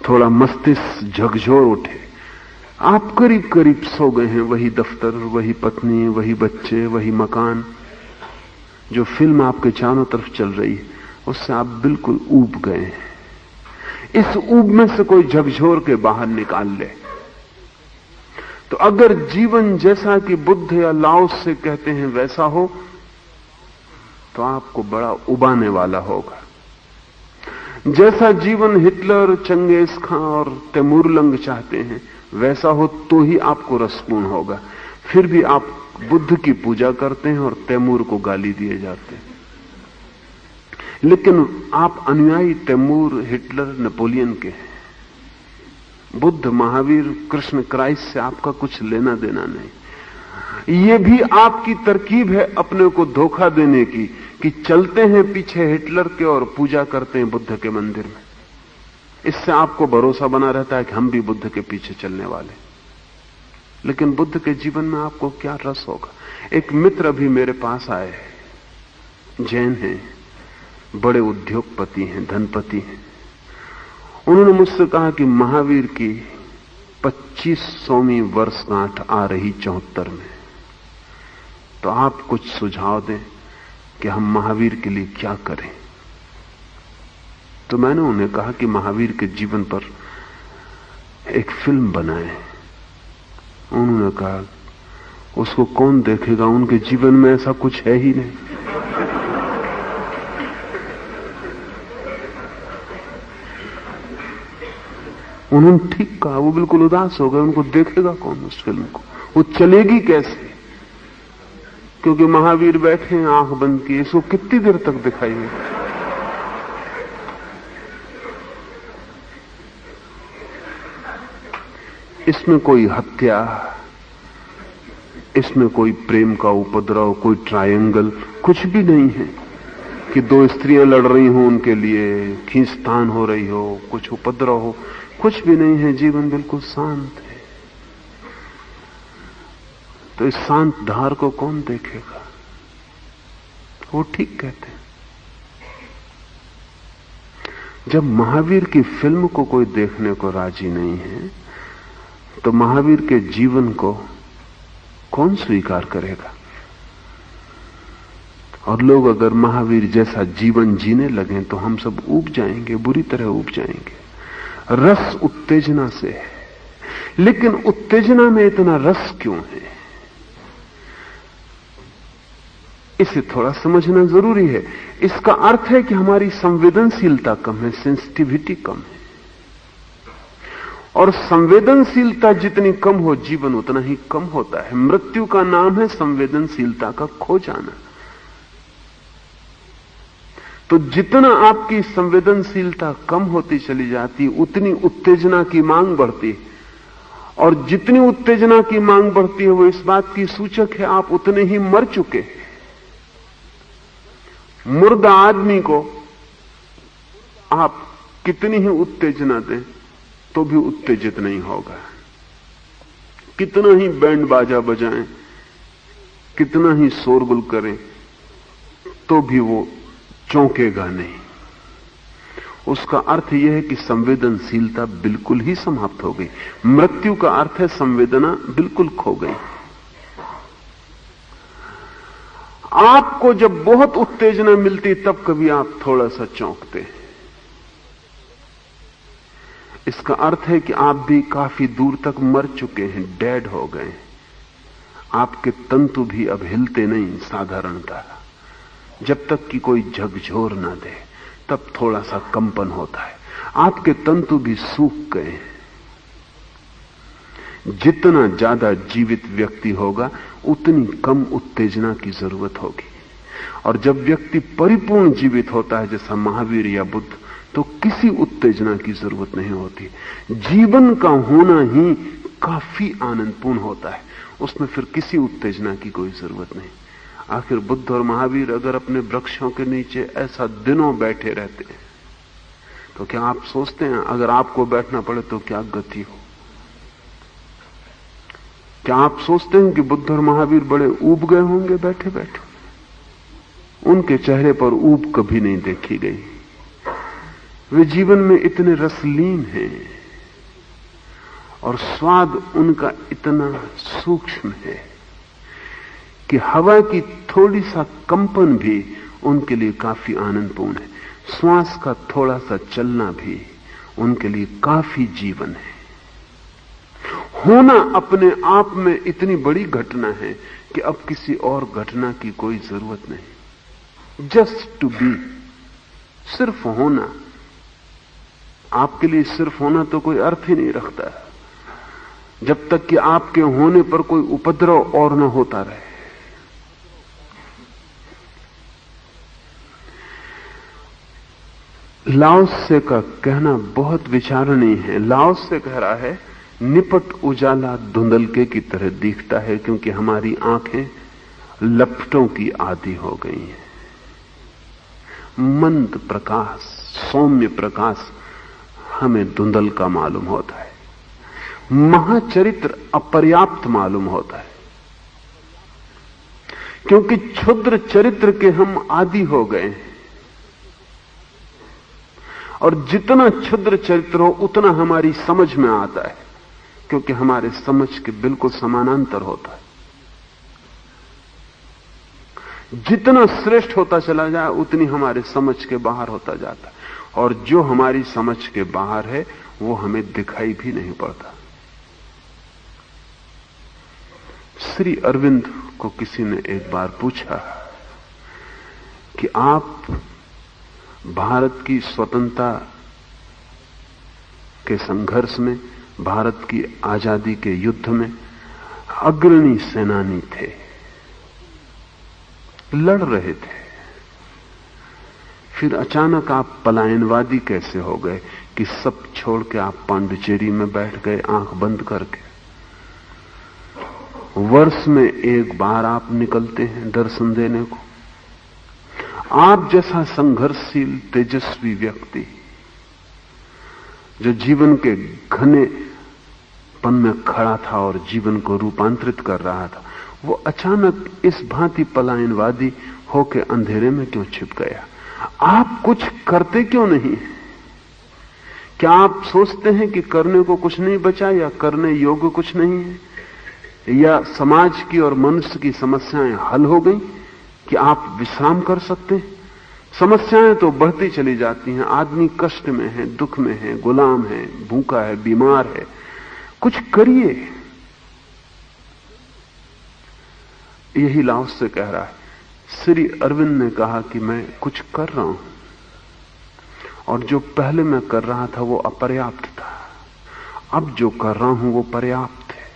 थोड़ा मस्तिष्क झकझोर उठे। आप करीब करीब सो गए हैं, वही दफ्तर, वही पत्नी, वही बच्चे, वही मकान, जो फिल्म आपके चारों तरफ चल रही है, उससे आप बिल्कुल ऊब गए हैं। इस ऊब में से कोई झकझोर के बाहर निकाल ले, तो अगर जीवन जैसा कि बुद्ध या लाओस से कहते हैं वैसा हो, तो आपको बड़ा उबाने वाला होगा। जैसा जीवन हिटलर, चंगेज खां और तैमूरलंग चाहते हैं वैसा हो तो ही आपको रसपूर्ण होगा। फिर भी आप बुद्ध की पूजा करते हैं और तैमूर को गाली दिए जाते हैं, लेकिन आप अनुयायी तैमूर, हिटलर, नेपोलियन के हैं। बुद्ध, महावीर, कृष्ण, क्राइस्ट से आपका कुछ लेना देना नहीं। ये भी आपकी तरकीब है अपने को धोखा देने की, कि चलते हैं पीछे हिटलर के और पूजा करते हैं बुद्ध के मंदिर में। इससे आपको भरोसा बना रहता है कि हम भी बुद्ध के पीछे चलने वाले। लेकिन बुद्ध के जीवन में आपको क्या रस होगा? एक मित्र अभी मेरे पास आए, जैन हैं, बड़े उद्योगपति हैं, धनपति हैं। उन्होंने मुझसे कहा कि महावीर की 2500वीं वर्षगांठ आ रही 74 में, तो आप कुछ सुझाव दें कि हम महावीर के लिए क्या करें। तो मैंने उन्हें कहा कि महावीर के जीवन पर एक फिल्म बनाएं। उन्होंने कहा उसको कौन देखेगा, उनके जीवन में ऐसा कुछ है ही नहीं। उन्होंने ठीक कहा, वो बिल्कुल उदास हो गए, उनको देखेगा कौन उस फिल्म को, वो चलेगी कैसे? क्योंकि महावीर बैठे हैं आंख बंद किए, इसको कितनी देर तक दिखाई दे? इसमें कोई हत्या, इसमें कोई प्रेम का उपद्रव, कोई ट्रायंगल कुछ भी नहीं है कि दो स्त्रियां लड़ रही हो, उनके लिए खींचतान हो रही हो, कुछ उपद्रव हो, कुछ भी नहीं है। जीवन बिल्कुल शांत है। तो इस शांत धार को कौन देखेगा? वो ठीक कहते हैं। जब महावीर की फिल्म को कोई देखने को राजी नहीं है, तो महावीर के जीवन को कौन स्वीकार करेगा? और लोग अगर महावीर जैसा जीवन जीने लगे तो हम सब ऊब जाएंगे, बुरी तरह ऊब जाएंगे। रस उत्तेजना से है, लेकिन उत्तेजना में इतना रस क्यों है, इसे थोड़ा समझना जरूरी है। इसका अर्थ है कि हमारी संवेदनशीलता कम है, सेंसिटिविटी कम है। और संवेदनशीलता जितनी कम हो, जीवन उतना ही कम होता है। मृत्यु का नाम है संवेदनशीलता का खो जाना। तो जितना आपकी संवेदनशीलता कम होती चली जाती, उतनी उत्तेजना की मांग बढ़ती है। और जितनी उत्तेजना की मांग बढ़ती है, वो इस बात की सूचक है आप उतने ही मर चुके हैं। मुर्दा आदमी को आप कितनी ही उत्तेजना दें तो भी उत्तेजित नहीं होगा। कितना ही बैंड बाजा बजाएं, कितना ही शोरगुल करें, तो भी वो चौंकेगा नहीं। उसका अर्थ यह है कि संवेदनशीलता बिल्कुल ही समाप्त हो गई। मृत्यु का अर्थ है संवेदना बिल्कुल खो गई। आपको जब बहुत उत्तेजना मिलती तब कभी आप थोड़ा सा चौंकते हैं। इसका अर्थ है कि आप भी काफी दूर तक मर चुके हैं, डेड हो गए। आपके तंतु भी अब हिलते नहीं साधारणतः। जब तक कि कोई झकझोर ना दे तब थोड़ा सा कंपन होता है। आपके तंतु भी सूख गए हैं। जितना ज्यादा जीवित व्यक्ति होगा उतनी कम उत्तेजना की जरूरत होगी। और जब व्यक्ति परिपूर्ण जीवित होता है, जैसा महावीर या बुद्ध, तो किसी उत्तेजना की जरूरत नहीं होती। जीवन का होना ही काफी आनंदपूर्ण होता है, उसमें फिर किसी उत्तेजना की कोई जरूरत नहीं। आखिर बुद्ध और महावीर अगर अपने वृक्षों के नीचे ऐसा दिनों बैठे रहते हैं, तो क्या आप सोचते हैं अगर आपको बैठना पड़े तो क्या गति हो? क्या आप सोचते हैं कि बुद्ध और महावीर बड़े ऊब गए होंगे बैठे बैठे? उनके चेहरे पर ऊब कभी नहीं देखी गई। वे जीवन में इतने रसलीन हैं और स्वाद उनका इतना सूक्ष्म है कि हवा की थोड़ी सा कंपन भी उनके लिए काफी आनंदपूर्ण है। श्वास का थोड़ा सा चलना भी उनके लिए काफी जीवन है। होना अपने आप में इतनी बड़ी घटना है कि अब किसी और घटना की कोई जरूरत नहीं। जस्ट टू बी, सिर्फ होना। आपके लिए सिर्फ होना तो कोई अर्थ ही नहीं रखता जब तक कि आपके होने पर कोई उपद्रव और न होता रहे। लाओत्से का कहना बहुत विचारणीय है। लाओत्से कह रहा है, निपट उजाला धुंधलके की तरह दिखता है क्योंकि हमारी आंखें लपटों की आदी हो गई हैं। मंद प्रकाश, सौम्य प्रकाश हमें धुंधल का मालूम होता है। महाचरित्र अपर्याप्त मालूम होता है क्योंकि क्षुद्र चरित्र के हम आदी हो गए हैं। और जितना क्षुद्र चरित्र हो उतना हमारी समझ में आता है क्योंकि हमारे समझ के बिल्कुल समानांतर होता है। जितना श्रेष्ठ होता चला जाए उतनी हमारे समझ के बाहर होता जाता है। और जो हमारी समझ के बाहर है वो हमें दिखाई भी नहीं पड़ता। श्री अरविंद को किसी ने एक बार पूछा कि आप भारत की स्वतंत्रता के संघर्ष में, भारत की आजादी के युद्ध में अग्रणी सेनानी थे, लड़ रहे थे। फिर अचानक आप पलायनवादी कैसे हो गए कि सब छोड़ के आप पांडिचेरी में बैठ गए आंख बंद करके? वर्ष में एक बार आप निकलते हैं दर्शन देने को। आप जैसा संघर्षशील तेजस्वी व्यक्ति जो जीवन के घने पन में खड़ा था और जीवन को रूपांतरित कर रहा था, वो अचानक इस भांति पलायनवादी होके अंधेरे में क्यों छिप गया? आप कुछ करते क्यों नहीं? क्या आप सोचते हैं कि करने को कुछ नहीं बचा, या करने योग्य कुछ नहीं है, या समाज की और मनुष्य की समस्याएं हल हो गई कि आप विश्राम कर सकते हैं? समस्याएं तो बढ़ती चली जाती हैं। आदमी कष्ट में है, दुख में है, गुलाम है, भूखा है, बीमार है। कुछ करिए। यही लाओ से कह रहा है। श्री अरविंद ने कहा कि मैं कुछ कर रहा हूं, और जो पहले मैं कर रहा था वो अपर्याप्त था, अब जो कर रहा हूं वो पर्याप्त है।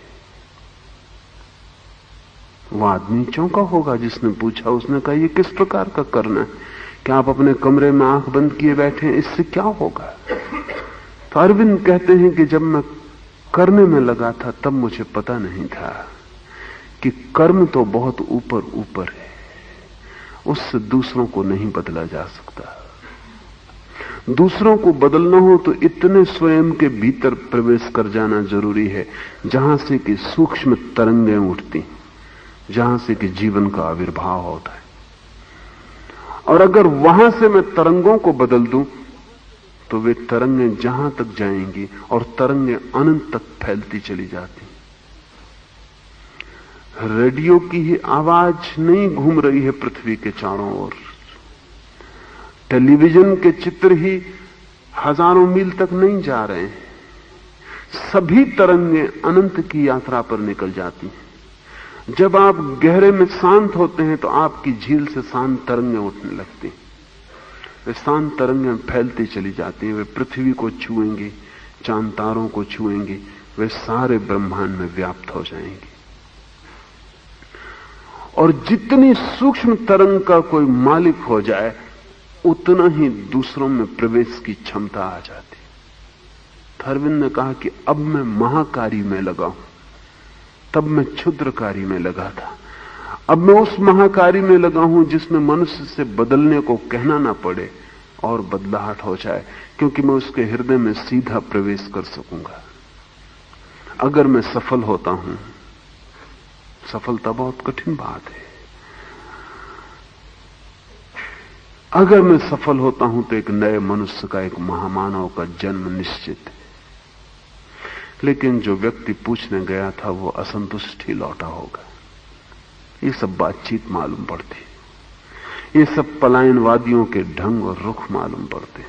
वो आदमी चौंका होगा जिसने पूछा। उसने कहा, ये किस प्रकार का करना है? क्या आप अपने कमरे में आंख बंद किए बैठे हैं? इससे क्या होगा? तो अरविंद कहते हैं कि जब मैं करने में लगा था तब मुझे पता नहीं था कि कर्म तो बहुत ऊपर ऊपर है, उससे दूसरों को नहीं बदला जा सकता। दूसरों को बदलना हो तो इतने स्वयं के भीतर प्रवेश कर जाना जरूरी है जहां से कि सूक्ष्म तरंगें उठती, जहां से कि जीवन का आविर्भाव होता है। और अगर वहां से मैं तरंगों को बदल दूं तो वे तरंगें जहां तक जाएंगी, और तरंगें अनंत तक फैलती चली जाती। रेडियो की ही आवाज नहीं घूम रही है पृथ्वी के चारों ओर। टेलीविजन के चित्र ही हजारों मील तक नहीं जा रहे हैं। सभी तरंगें अनंत की यात्रा पर निकल जाती हैं। जब आप गहरे में शांत होते हैं तो आपकी झील से शांत तरंगें उठने लगती हैं। वे शांत तरंगें फैलती चली जाती हैं। वे पृथ्वी को छुएंगी, चांद तारों को छुएंगी, वे सारे ब्रह्मांड में व्याप्त हो जाएंगी। और जितनी सूक्ष्म तरंग का कोई मालिक हो जाए, उतना ही दूसरों में प्रवेश की क्षमता आ जाती। अरविंद ने कहा कि अब मैं महाकारी में लगा हूं, तब मैं क्षुद्रकारी में लगा था। अब मैं उस महाकारी में लगा हूं जिसमें मनुष्य से बदलने को कहना ना पड़े और बदलाहट हो जाए, क्योंकि मैं उसके हृदय में सीधा प्रवेश कर सकूंगा। अगर मैं सफल होता हूं, सफलता बहुत कठिन बात है, अगर मैं सफल होता हूं तो एक नए मनुष्य का, एक महामानव का जन्म निश्चित है। लेकिन जो व्यक्ति पूछने गया था वो असंतुष्ट ही लौटा होगा। ये सब बातचीत मालूम पड़ती, ये सब पलायनवादियों के ढंग और रुख मालूम पड़ते।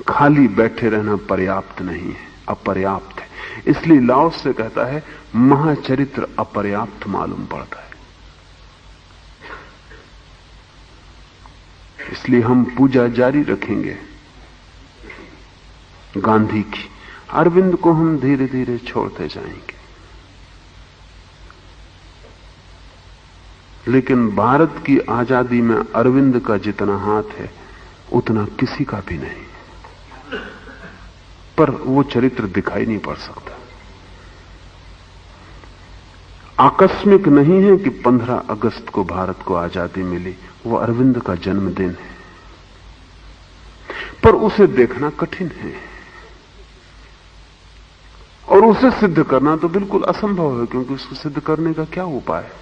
खाली बैठे रहना पर्याप्त नहीं है, अपर्याप्त है। इसलिए लाओ से कहता है महाचरित्र अपर्याप्त मालूम पड़ता है। इसलिए हम पूजा जारी रखेंगे गांधी की। अरविंद को हम धीरे धीरे छोड़ते जाएंगे, लेकिन भारत की आजादी में अरविंद का जितना हाथ है उतना किसी का भी नहीं। पर वो चरित्र दिखाई नहीं पड़ सकता। आकस्मिक नहीं है कि 15 अगस्त को भारत को आजादी मिली, वो अरविंद का जन्मदिन है। पर उसे देखना कठिन है और उसे सिद्ध करना तो बिल्कुल असंभव है, क्योंकि उसको सिद्ध करने का क्या उपाय है?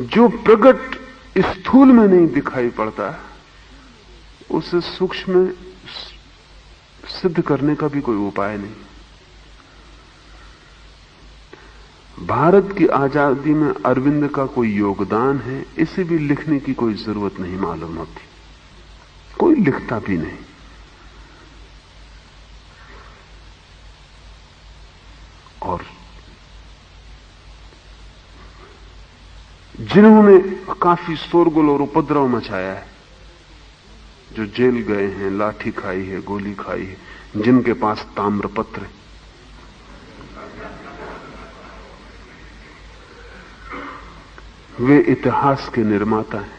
जो प्रकट स्थूल में नहीं दिखाई पड़ता उसे सूक्ष्म में सिद्ध करने का भी कोई उपाय नहीं। भारत की आजादी में अरविंद का कोई योगदान है, इसे भी लिखने की कोई जरूरत नहीं मालूम होती, कोई लिखता भी नहीं। और जिन्होंने काफी शोरगुल और उपद्रव मचाया है, जो जेल गए हैं, लाठी खाई है, गोली खाई है, जिनके पास ताम्रपत्र है। वे इतिहास के निर्माता हैं।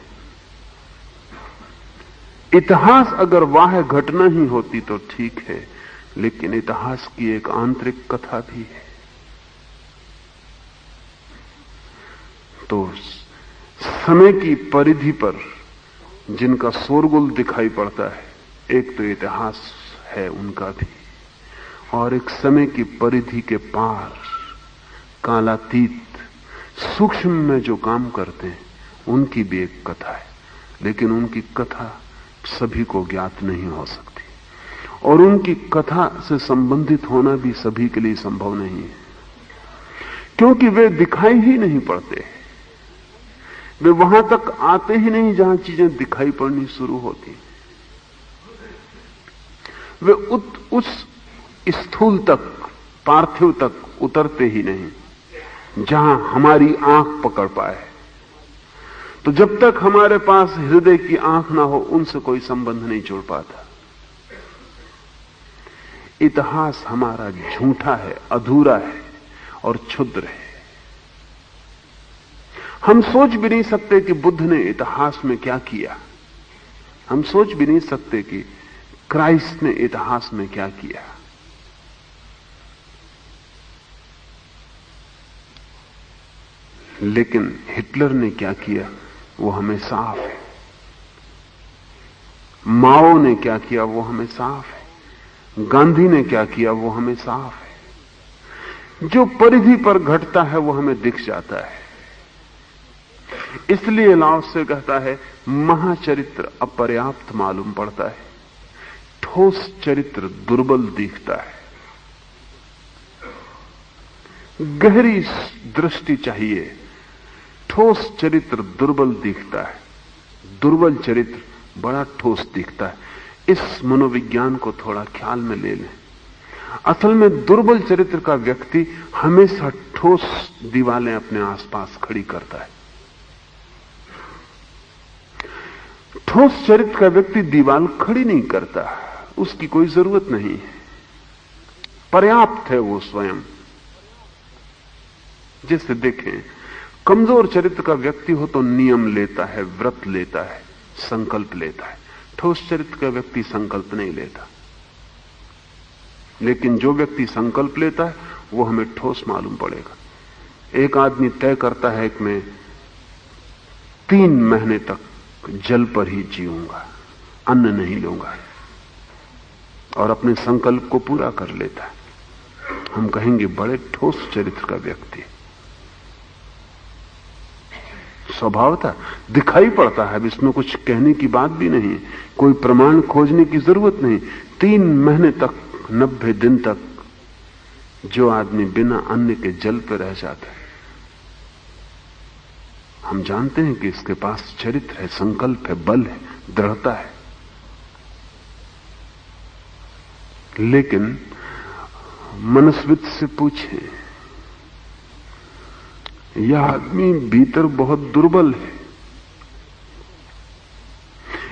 इतिहास अगर वाह घटना ही होती तो ठीक है, लेकिन इतिहास की एक आंतरिक कथा भी है। तो समय की परिधि पर जिनका शोरगुल दिखाई पड़ता है, एक तो इतिहास है उनका भी, और एक समय की परिधि के पार कालातीत सूक्ष्म में जो काम करते हैं उनकी भी एक कथा है। लेकिन उनकी कथा सभी को ज्ञात नहीं हो सकती, और उनकी कथा से संबंधित होना भी सभी के लिए संभव नहीं है, क्योंकि वे दिखाई ही नहीं पड़ते। वे वहां तक आते ही नहीं जहां चीजें दिखाई पड़नी शुरू होती। वे उस स्थूल तक, पार्थिव तक उतरते ही नहीं जहां हमारी आंख पकड़ पाए। तो जब तक हमारे पास हृदय की आंख ना हो, उनसे कोई संबंध नहीं जुड़ पाता। इतिहास हमारा झूठा है, अधूरा है और क्षुद्र है। हम सोच भी नहीं सकते कि बुद्ध ने इतिहास में क्या किया। हम सोच भी नहीं सकते कि क्राइस्ट ने इतिहास में क्या किया। लेकिन हिटलर ने क्या किया वो हमें साफ है। माओ ने क्या किया वो हमें साफ है। गांधी ने क्या किया वो हमें साफ है। जो परिधि पर घटता है वो हमें दिख जाता है। इसलिए लाओ से कहता है, महाचरित्र अपर्याप्त मालूम पड़ता है, ठोस चरित्र दुर्बल दिखता है। गहरी दृष्टि चाहिए, ठोस चरित्र दुर्बल दिखता है, दुर्बल चरित्र बड़ा ठोस दिखता है। इस मनोविज्ञान को थोड़ा ख्याल में ले लें। असल में दुर्बल चरित्र का व्यक्ति हमेशा ठोस दीवारें अपने आसपास खड़ी करता है। ठोस चरित्र का व्यक्ति दीवार खड़ी नहीं करता, उसकी कोई जरूरत नहीं है, पर्याप्त है वो स्वयं। जैसे देखें, कमजोर चरित्र का व्यक्ति हो तो नियम लेता है, व्रत लेता है, संकल्प लेता है। ठोस चरित्र का व्यक्ति संकल्प नहीं लेता। लेकिन जो व्यक्ति संकल्प लेता है वो हमें ठोस मालूम पड़ेगा। एक आदमी तय करता है कि मैं 3 महीने तक जल पर ही जीऊंगा, अन्न नहीं लूंगा, और अपने संकल्प को पूरा कर लेता है। हम कहेंगे बड़े ठोस चरित्र का व्यक्ति। स्वभावतः दिखाई पड़ता है, अब इसमें कुछ कहने की बात भी नहीं, कोई प्रमाण खोजने की जरूरत नहीं। 3 महीने तक, 90 दिन तक जो आदमी बिना अन्न के जल पर रह जाता है, हम जानते हैं कि इसके पास चरित्र है, संकल्प है, बल है, दृढ़ता है। लेकिन मनस्वित से पूछें, यह आदमी भीतर बहुत दुर्बल है,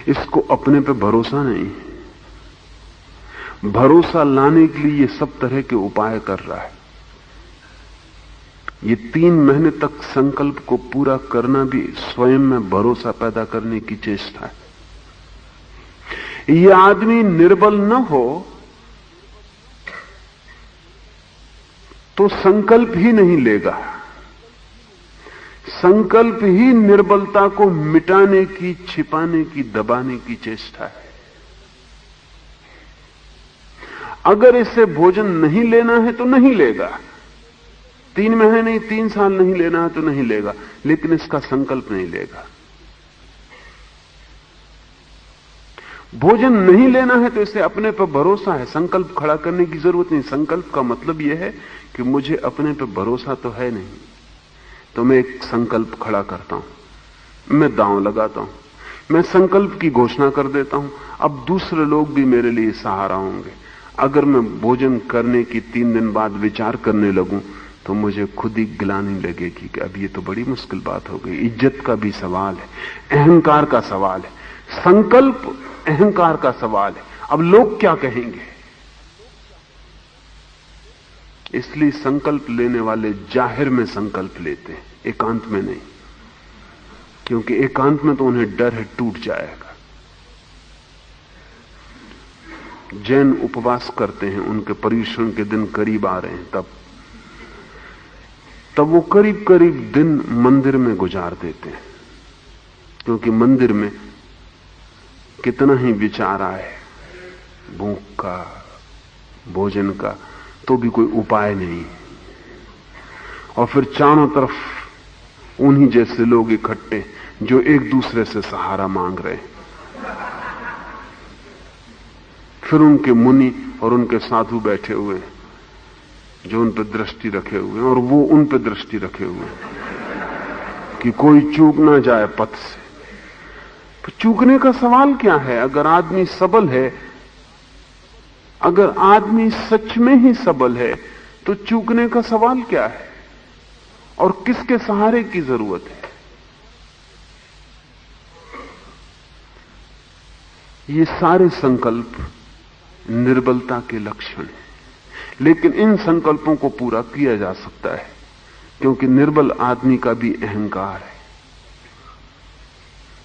इसको अपने पे भरोसा नहीं है, भरोसा लाने के लिए ये सब तरह के उपाय कर रहा है। ये 3 महीने तक संकल्प को पूरा करना भी स्वयं में भरोसा पैदा करने की चेष्टा है। ये आदमी निर्बल न हो तो संकल्प ही नहीं लेगा। संकल्प ही निर्बलता को मिटाने की, छिपाने की, दबाने की चेष्टा है। अगर इसे भोजन नहीं लेना है तो नहीं लेगा, 3 महीने नहीं, 3 साल नहीं लेना है तो नहीं लेगा, लेकिन इसका संकल्प नहीं लेगा। भोजन नहीं लेना है तो इसे अपने पर भरोसा है, संकल्प खड़ा करने की जरूरत नहीं। संकल्प का मतलब यह है कि मुझे अपने पर भरोसा तो है नहीं, तो मैं एक संकल्प खड़ा करता हूं, मैं दांव लगाता हूं, मैं संकल्प की घोषणा कर देता हूं, अब दूसरे लोग भी मेरे लिए सहारा होंगे। अगर मैं भोजन करने की 3 दिन बाद विचार करने लगूं तो मुझे खुद ही गिलानी लगेगी कि अब ये तो बड़ी मुश्किल बात हो गई। इज्जत का भी सवाल है, अहंकार का सवाल है, संकल्प अहंकार का सवाल है। अब लोग क्या कहेंगे, इसलिए संकल्प लेने वाले जाहिर में संकल्प लेते हैं, एकांत में नहीं, क्योंकि एकांत में तो उन्हें डर है टूट जाएगा। जैन उपवास करते हैं, उनके पर्युषण के दिन करीब आ रहे हैं, तब वो करीब करीब दिन मंदिर में गुजार देते हैं, क्योंकि मंदिर में कितना ही विचार आए भूख का, भोजन का, तो भी कोई उपाय नहीं। और फिर चारों तरफ उन्हीं जैसे लोग इकट्ठे जो एक दूसरे से सहारा मांग रहे हैं। फिर उनके मुनि और उनके साधु बैठे हुए हैं जो उन पर दृष्टि रखे हुए हैं, और वो उन पर दृष्टि रखे हुए हैं कि कोई चूक ना जाए पथ से। तो चूकने का सवाल क्या है? अगर आदमी सबल है, अगर आदमी सच में ही सबल है, तो चूकने का सवाल क्या है? और किसके सहारे की जरूरत है? ये सारे संकल्प निर्बलता के लक्षण हैं, लेकिन इन संकल्पों को पूरा किया जा सकता है, क्योंकि निर्बल आदमी का भी अहंकार है।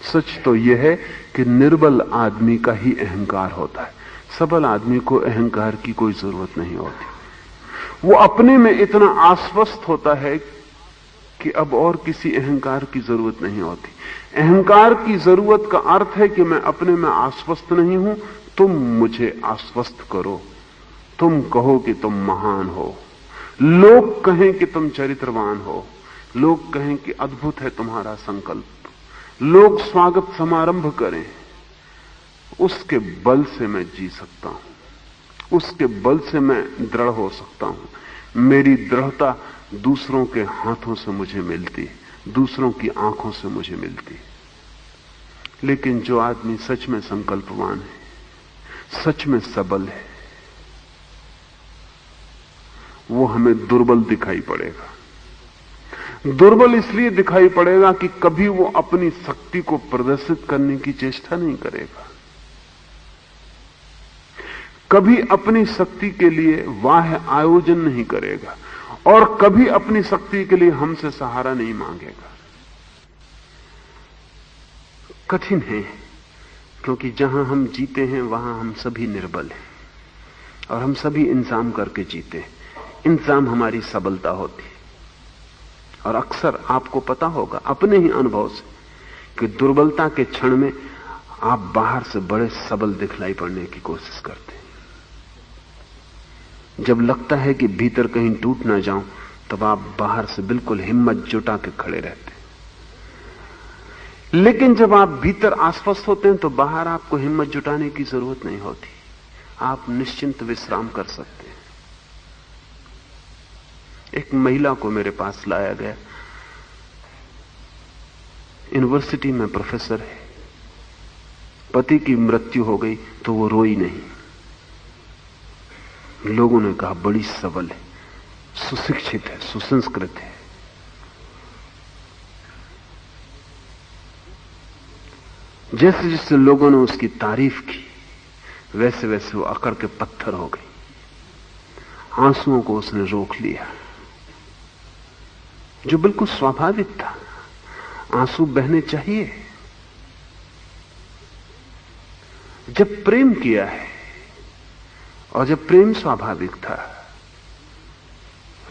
सच तो यह है कि निर्बल आदमी का ही अहंकार होता है, सबल आदमी को अहंकार की कोई जरूरत नहीं होती। वो अपने में इतना आश्वस्त होता है कि अब और किसी अहंकार की जरूरत नहीं होती। अहंकार की जरूरत का अर्थ है कि मैं अपने में आश्वस्त नहीं हूं, तुम मुझे आश्वस्त करो, तुम कहो कि तुम महान हो, लोग कहें कि तुम चरित्रवान हो, लोग कहें कि अद्भुत है तुम्हारा संकल्प, लोग स्वागत समारंभ करें, उसके बल से मैं जी सकता हूं, उसके बल से मैं दृढ़ हो सकता हूं। मेरी दृढ़ता दूसरों के हाथों से मुझे मिलती, दूसरों की आंखों से मुझे मिलती। लेकिन जो आदमी सच में संकल्पवान है, सच में सबल है, वो हमें दुर्बल दिखाई पड़ेगा। दुर्बल इसलिए दिखाई पड़ेगा कि कभी वो अपनी शक्ति को प्रदर्शित करने की चेष्टा नहीं करेगा, कभी अपनी शक्ति के लिए वाह आयोजन नहीं करेगा, और कभी अपनी शक्ति के लिए हमसे सहारा नहीं मांगेगा। कठिन है, क्योंकि जहां हम जीते हैं वहां हम सभी निर्बल हैं, और हम सभी इंतजाम करके जीते हैं। इंतजाम हमारी सबलता होती है, और अक्सर आपको पता होगा अपने ही अनुभव से कि दुर्बलता के क्षण में आप बाहर से बड़े सबल दिखलाई पड़ने की कोशिश करते हैं। जब लगता है कि भीतर कहीं टूट ना जाऊं, तब आप बाहर से बिल्कुल हिम्मत जुटा के खड़े रहते हैं। लेकिन जब आप भीतर आश्वस्त होते हैं तो बाहर आपको हिम्मत जुटाने की जरूरत नहीं होती, आप निश्चिंत विश्राम कर सकते हैं। एक महिला को मेरे पास लाया गया, यूनिवर्सिटी में प्रोफेसर है, पति की मृत्यु हो गई तो वो रोई नहीं। लोगों ने कहा बड़ी सबल है, सुशिक्षित है, सुसंस्कृत है। जैसे जैसे लोगों ने उसकी तारीफ की, वैसे वैसे वो अकड़ के पत्थर हो गई। आंसुओं को उसने रोक लिया, जो बिल्कुल स्वाभाविक था। आंसू बहने चाहिए। जब प्रेम किया है और जब प्रेम स्वाभाविक था,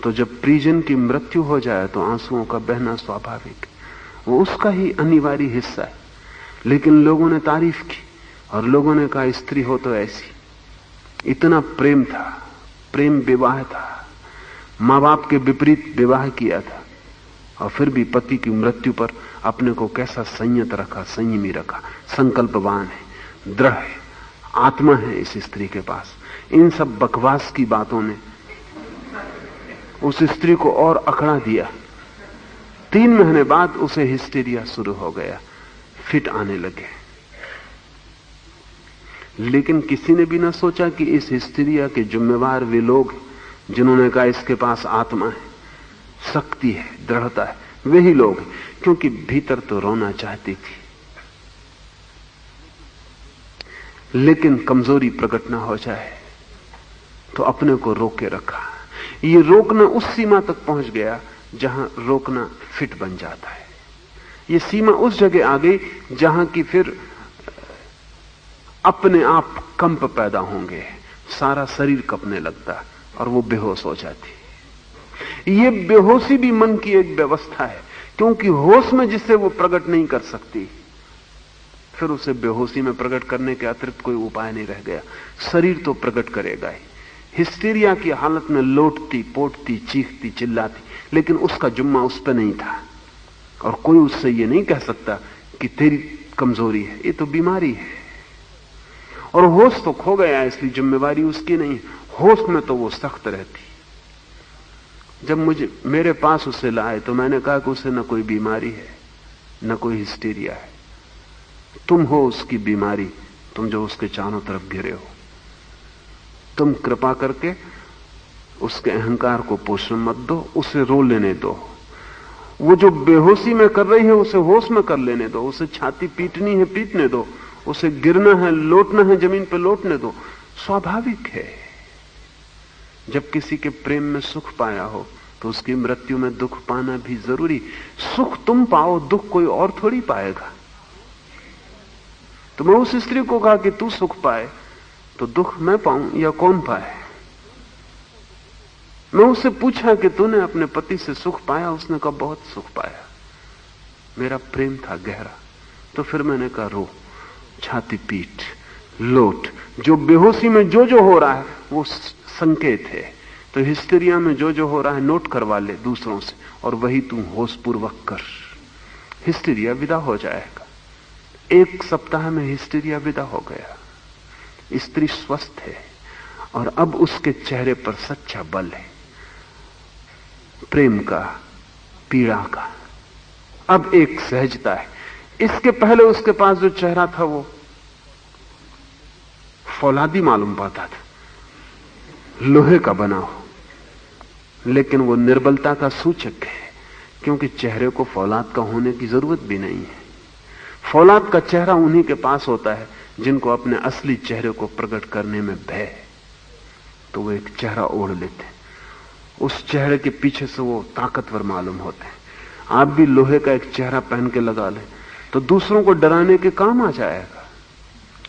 तो जब प्रियजन की मृत्यु हो जाए तो आंसुओं का बहना स्वाभाविक, वो उसका ही अनिवार्य हिस्सा है। लेकिन लोगों ने तारीफ की और लोगों ने कहा स्त्री हो तो ऐसी। इतना प्रेम था, प्रेम विवाह था, मां बाप के विपरीत विवाह किया था, और फिर भी पति की मृत्यु पर अपने को कैसा संयत रखा, संयमी रखा। संकल्पवान है, दृढ़ है, आत्मा है इस स्त्री के पास। इन सब बकवास की बातों ने उस स्त्री को और अकड़ा दिया। 3 महीने बाद उसे हिस्टीरिया शुरू हो गया, फिट आने लगे। लेकिन किसी ने भी ना सोचा कि इस हिस्टीरिया के जिम्मेवार वे लोग जिन्होंने कहा इसके पास आत्मा है, शक्ति है, दृढ़ता है, वही लोग, क्योंकि भीतर तो रोना चाहती थी, लेकिन कमजोरी प्रकट ना हो जाए तो अपने को रोके रखा। ये रोकना उस सीमा तक पहुंच गया जहां रोकना फिट बन जाता है। ये सीमा उस जगह आ गई जहां की फिर अपने आप कंप पैदा होंगे, सारा शरीर कंपने लगता और वो बेहोश हो जाती। ये बेहोशी भी मन की एक व्यवस्था है, क्योंकि होश में जिसे वो प्रकट नहीं कर सकती, फिर उसे बेहोशी में प्रकट करने के अतिरिक्त कोई उपाय नहीं रह गया। शरीर तो प्रकट करेगा ही। हिस्टीरिया की हालत में लोटती पोटती चीखती चिल्लाती, लेकिन उसका जुम्मा उस पर नहीं था, और कोई उससे ये नहीं कह सकता कि तेरी कमजोरी है, ये तो बीमारी है। और होश तो खो गया, इसलिए जिम्मेवारी उसकी नहीं। होश में तो वो सख्त रहती। जब मुझे मेरे पास उसे लाए तो मैंने कहा कि उसे न कोई बीमारी है न कोई हिस्टीरिया है, तुम हो उसकी बीमारी, तुम जो उसके चारों तरफ घिरे हो। तुम कृपा करके उसके अहंकार को पोषण मत दो, उसे रो लेने दो। वो जो बेहोशी में कर रही है उसे होश में कर लेने दो। उसे छाती पीटनी है पीटने दो, उसे गिरना है लौटना है जमीन पर लौटने दो। स्वाभाविक है। जब किसी के प्रेम में सुख पाया हो तो उसकी मृत्यु में दुख पाना भी जरूरी। सुख तुम पाओ, दुख कोई और थोड़ी पाएगा। तो मैं उस स्त्री को कहा कि तू सुख पाए तो दुख मैं पाऊं या कौन पाए। मैं उससे पूछा कि तूने अपने पति से सुख पाया? उसने कहा बहुत सुख पाया, मेरा प्रेम था गहरा। तो फिर मैंने कहा रो, छाती पीट, लोट। जो बेहोशी में जो जो हो रहा है वो संकेत है। तो हिस्टीरिया में जो जो हो रहा है नोट करवा ले दूसरों से, और वही तू होशपूर्वक कर। हिस्टीरिया विदा हो जाएगा। 1 सप्ताह में हिस्टीरिया विदा हो गया। स्त्री स्वस्थ है और अब उसके चेहरे पर सच्चा बल है, प्रेम का, पीड़ा का। अब एक सहजता है। इसके पहले उसके पास जो चेहरा था वो फौलादी मालूम पड़ता था, लोहे का बना हो, लेकिन वो निर्बलता का सूचक है, क्योंकि चेहरे को फौलाद का होने की जरूरत भी नहीं है। फौलाद का चेहरा उन्हीं के पास होता है जिनको अपने असली चेहरे को प्रकट करने में भय है, तो वो एक चेहरा ओढ़ लेते हैं। उस चेहरे के पीछे से वो ताकतवर मालूम होते हैं। आप भी लोहे का एक चेहरा पहन के लगा लें तो दूसरों को डराने के काम आ जाएगा,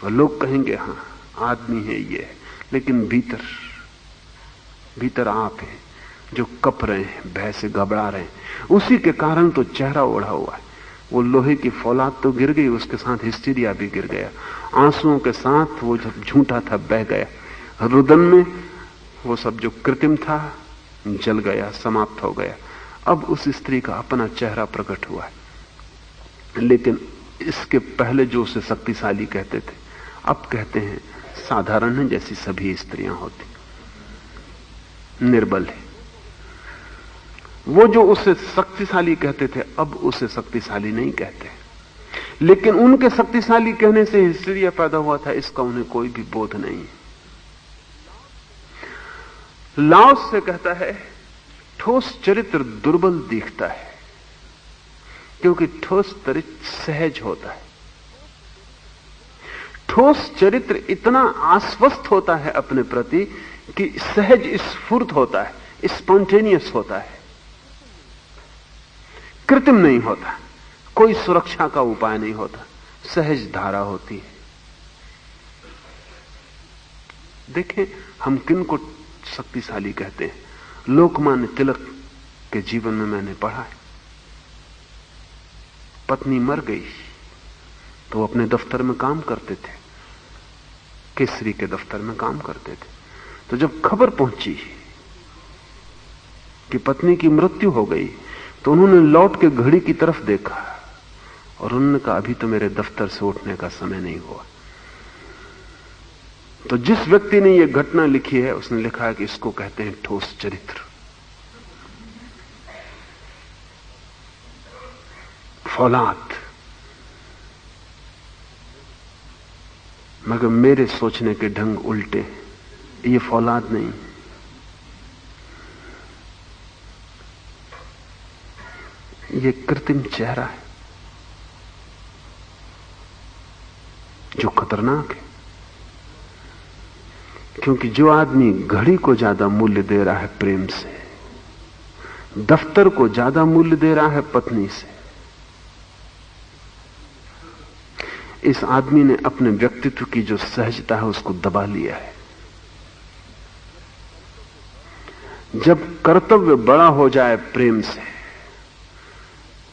और लोग कहेंगे हाँ आदमी है ये, लेकिन भीतर भीतर आप हैं जो कप रहे हैं, भय से घबरा रहे हैं। उसी के कारण तो चेहरा ओढ़ा हुआ है। वो लोहे की फौलाद तो गिर गई, उसके साथ हिस्टीरिया भी गिर गया। आंसुओं के साथ वो जब झूठा था बह गया। रुदन में वो सब जो कृत्रिम था जल गया, समाप्त हो गया। अब उस स्त्री का अपना चेहरा प्रकट हुआ है। लेकिन इसके पहले जो उसे शक्तिशाली कहते थे, अब कहते हैं साधारण है, जैसी सभी स्त्रियां होती, निर्बल है। वो जो उसे शक्तिशाली कहते थे अब उसे शक्तिशाली नहीं कहते। लेकिन उनके शक्तिशाली कहने से हिस्टीरिया पैदा हुआ था, इसका उन्हें कोई भी बोध नहीं। लाओस से कहता है ठोस चरित्र दुर्बल दिखता है, क्योंकि ठोस चरित्र सहज होता है। ठोस चरित्र इतना आश्वस्त होता है अपने प्रति कि सहज स्फूर्त होता है, स्पॉन्टेनियस होता है, कृत्रिम नहीं होता, कोई सुरक्षा का उपाय नहीं होता, सहज धारा होती है। देखें हम किन को शक्तिशाली कहते हैं। लोकमान्य तिलक के जीवन में मैंने पढ़ा है, पत्नी मर गई तो वो अपने दफ्तर में काम करते थे, केसरी के दफ्तर में काम करते थे। तो जब खबर पहुंची कि पत्नी की मृत्यु हो गई तो उन्होंने लौट के घड़ी की तरफ देखा और उन्होंने कहा अभी तो मेरे दफ्तर से उठने का समय नहीं हुआ। तो जिस व्यक्ति ने यह घटना लिखी है उसने लिखा है कि इसको कहते हैं ठोस चरित्र, फौलाद। मगर मेरे सोचने के ढंग उल्टे, ये फौलाद नहीं, ये कृत्रिम चेहरा है जो खतरनाक है। क्योंकि जो आदमी घड़ी को ज्यादा मूल्य दे रहा है प्रेम से, दफ्तर को ज्यादा मूल्य दे रहा है पत्नी से, इस आदमी ने अपने व्यक्तित्व की जो सहजता है उसको दबा लिया है। जब कर्तव्य बड़ा हो जाए प्रेम से,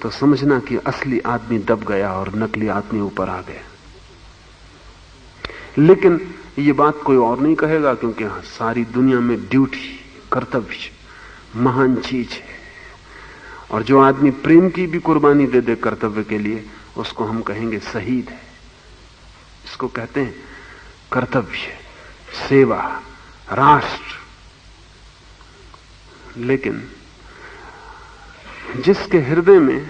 तो समझना कि असली आदमी दब गया और नकली आदमी ऊपर आ गया। लेकिन ये बात कोई और नहीं कहेगा, क्योंकि सारी दुनिया में ड्यूटी, कर्तव्य महान चीज है। और जो आदमी प्रेम की भी कुर्बानी दे दे कर्तव्य के लिए, उसको हम कहेंगे शहीद है। इसको कहते हैं कर्तव्य, सेवा, राष्ट्र। लेकिन जिसके हृदय में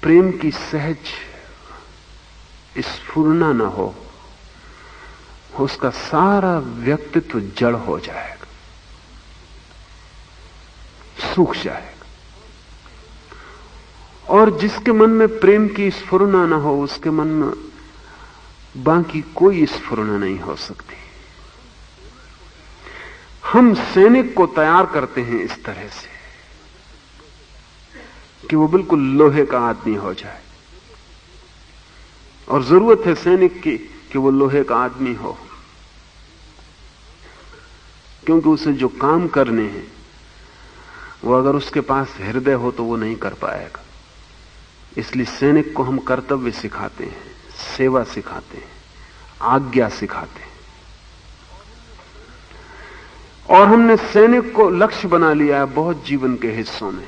प्रेम की सहज स्फुरना न हो, उसका सारा व्यक्तित्व जड़ हो जाएगा, सूख जाएगा। और जिसके मन में प्रेम की स्फुरना न हो, उसके मन में बाकी कोई स्फुरना नहीं हो सकती। हम सैनिक को तैयार करते हैं इस तरह से कि वो बिल्कुल लोहे का आदमी हो जाए, और जरूरत है सैनिक की कि वो लोहे का आदमी हो, क्योंकि उसे जो काम करने हैं वो अगर उसके पास हृदय हो तो वो नहीं कर पाएगा। इसलिए सैनिक को हम कर्तव्य सिखाते हैं, सेवा सिखाते हैं, आज्ञा सिखाते हैं। और हमने सैनिक को लक्ष्य बना लिया है बहुत जीवन के हिस्सों में,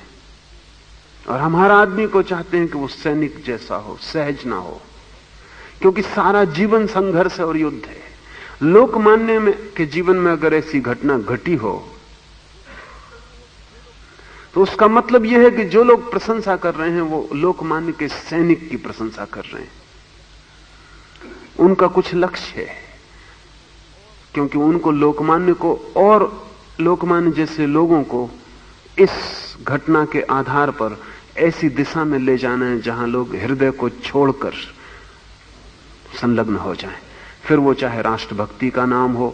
और हम हर आदमी को चाहते हैं कि वो सैनिक जैसा हो, सहज ना हो, क्योंकि सारा जीवन संघर्ष और युद्ध है। लोकमान्य में के जीवन में अगर ऐसी घटना घटी हो तो उसका मतलब यह है कि जो लोग प्रशंसा कर रहे हैं वो लोकमान्य के सैनिक की प्रशंसा कर रहे हैं। उनका कुछ लक्ष्य है, क्योंकि उनको लोकमान्य को और लोकमान्य जैसे लोगों को इस घटना के आधार पर ऐसी दिशा में ले जाना है जहां लोग हृदय को छोड़कर संलग्न हो जाएं। फिर वो चाहे राष्ट्रभक्ति का नाम हो,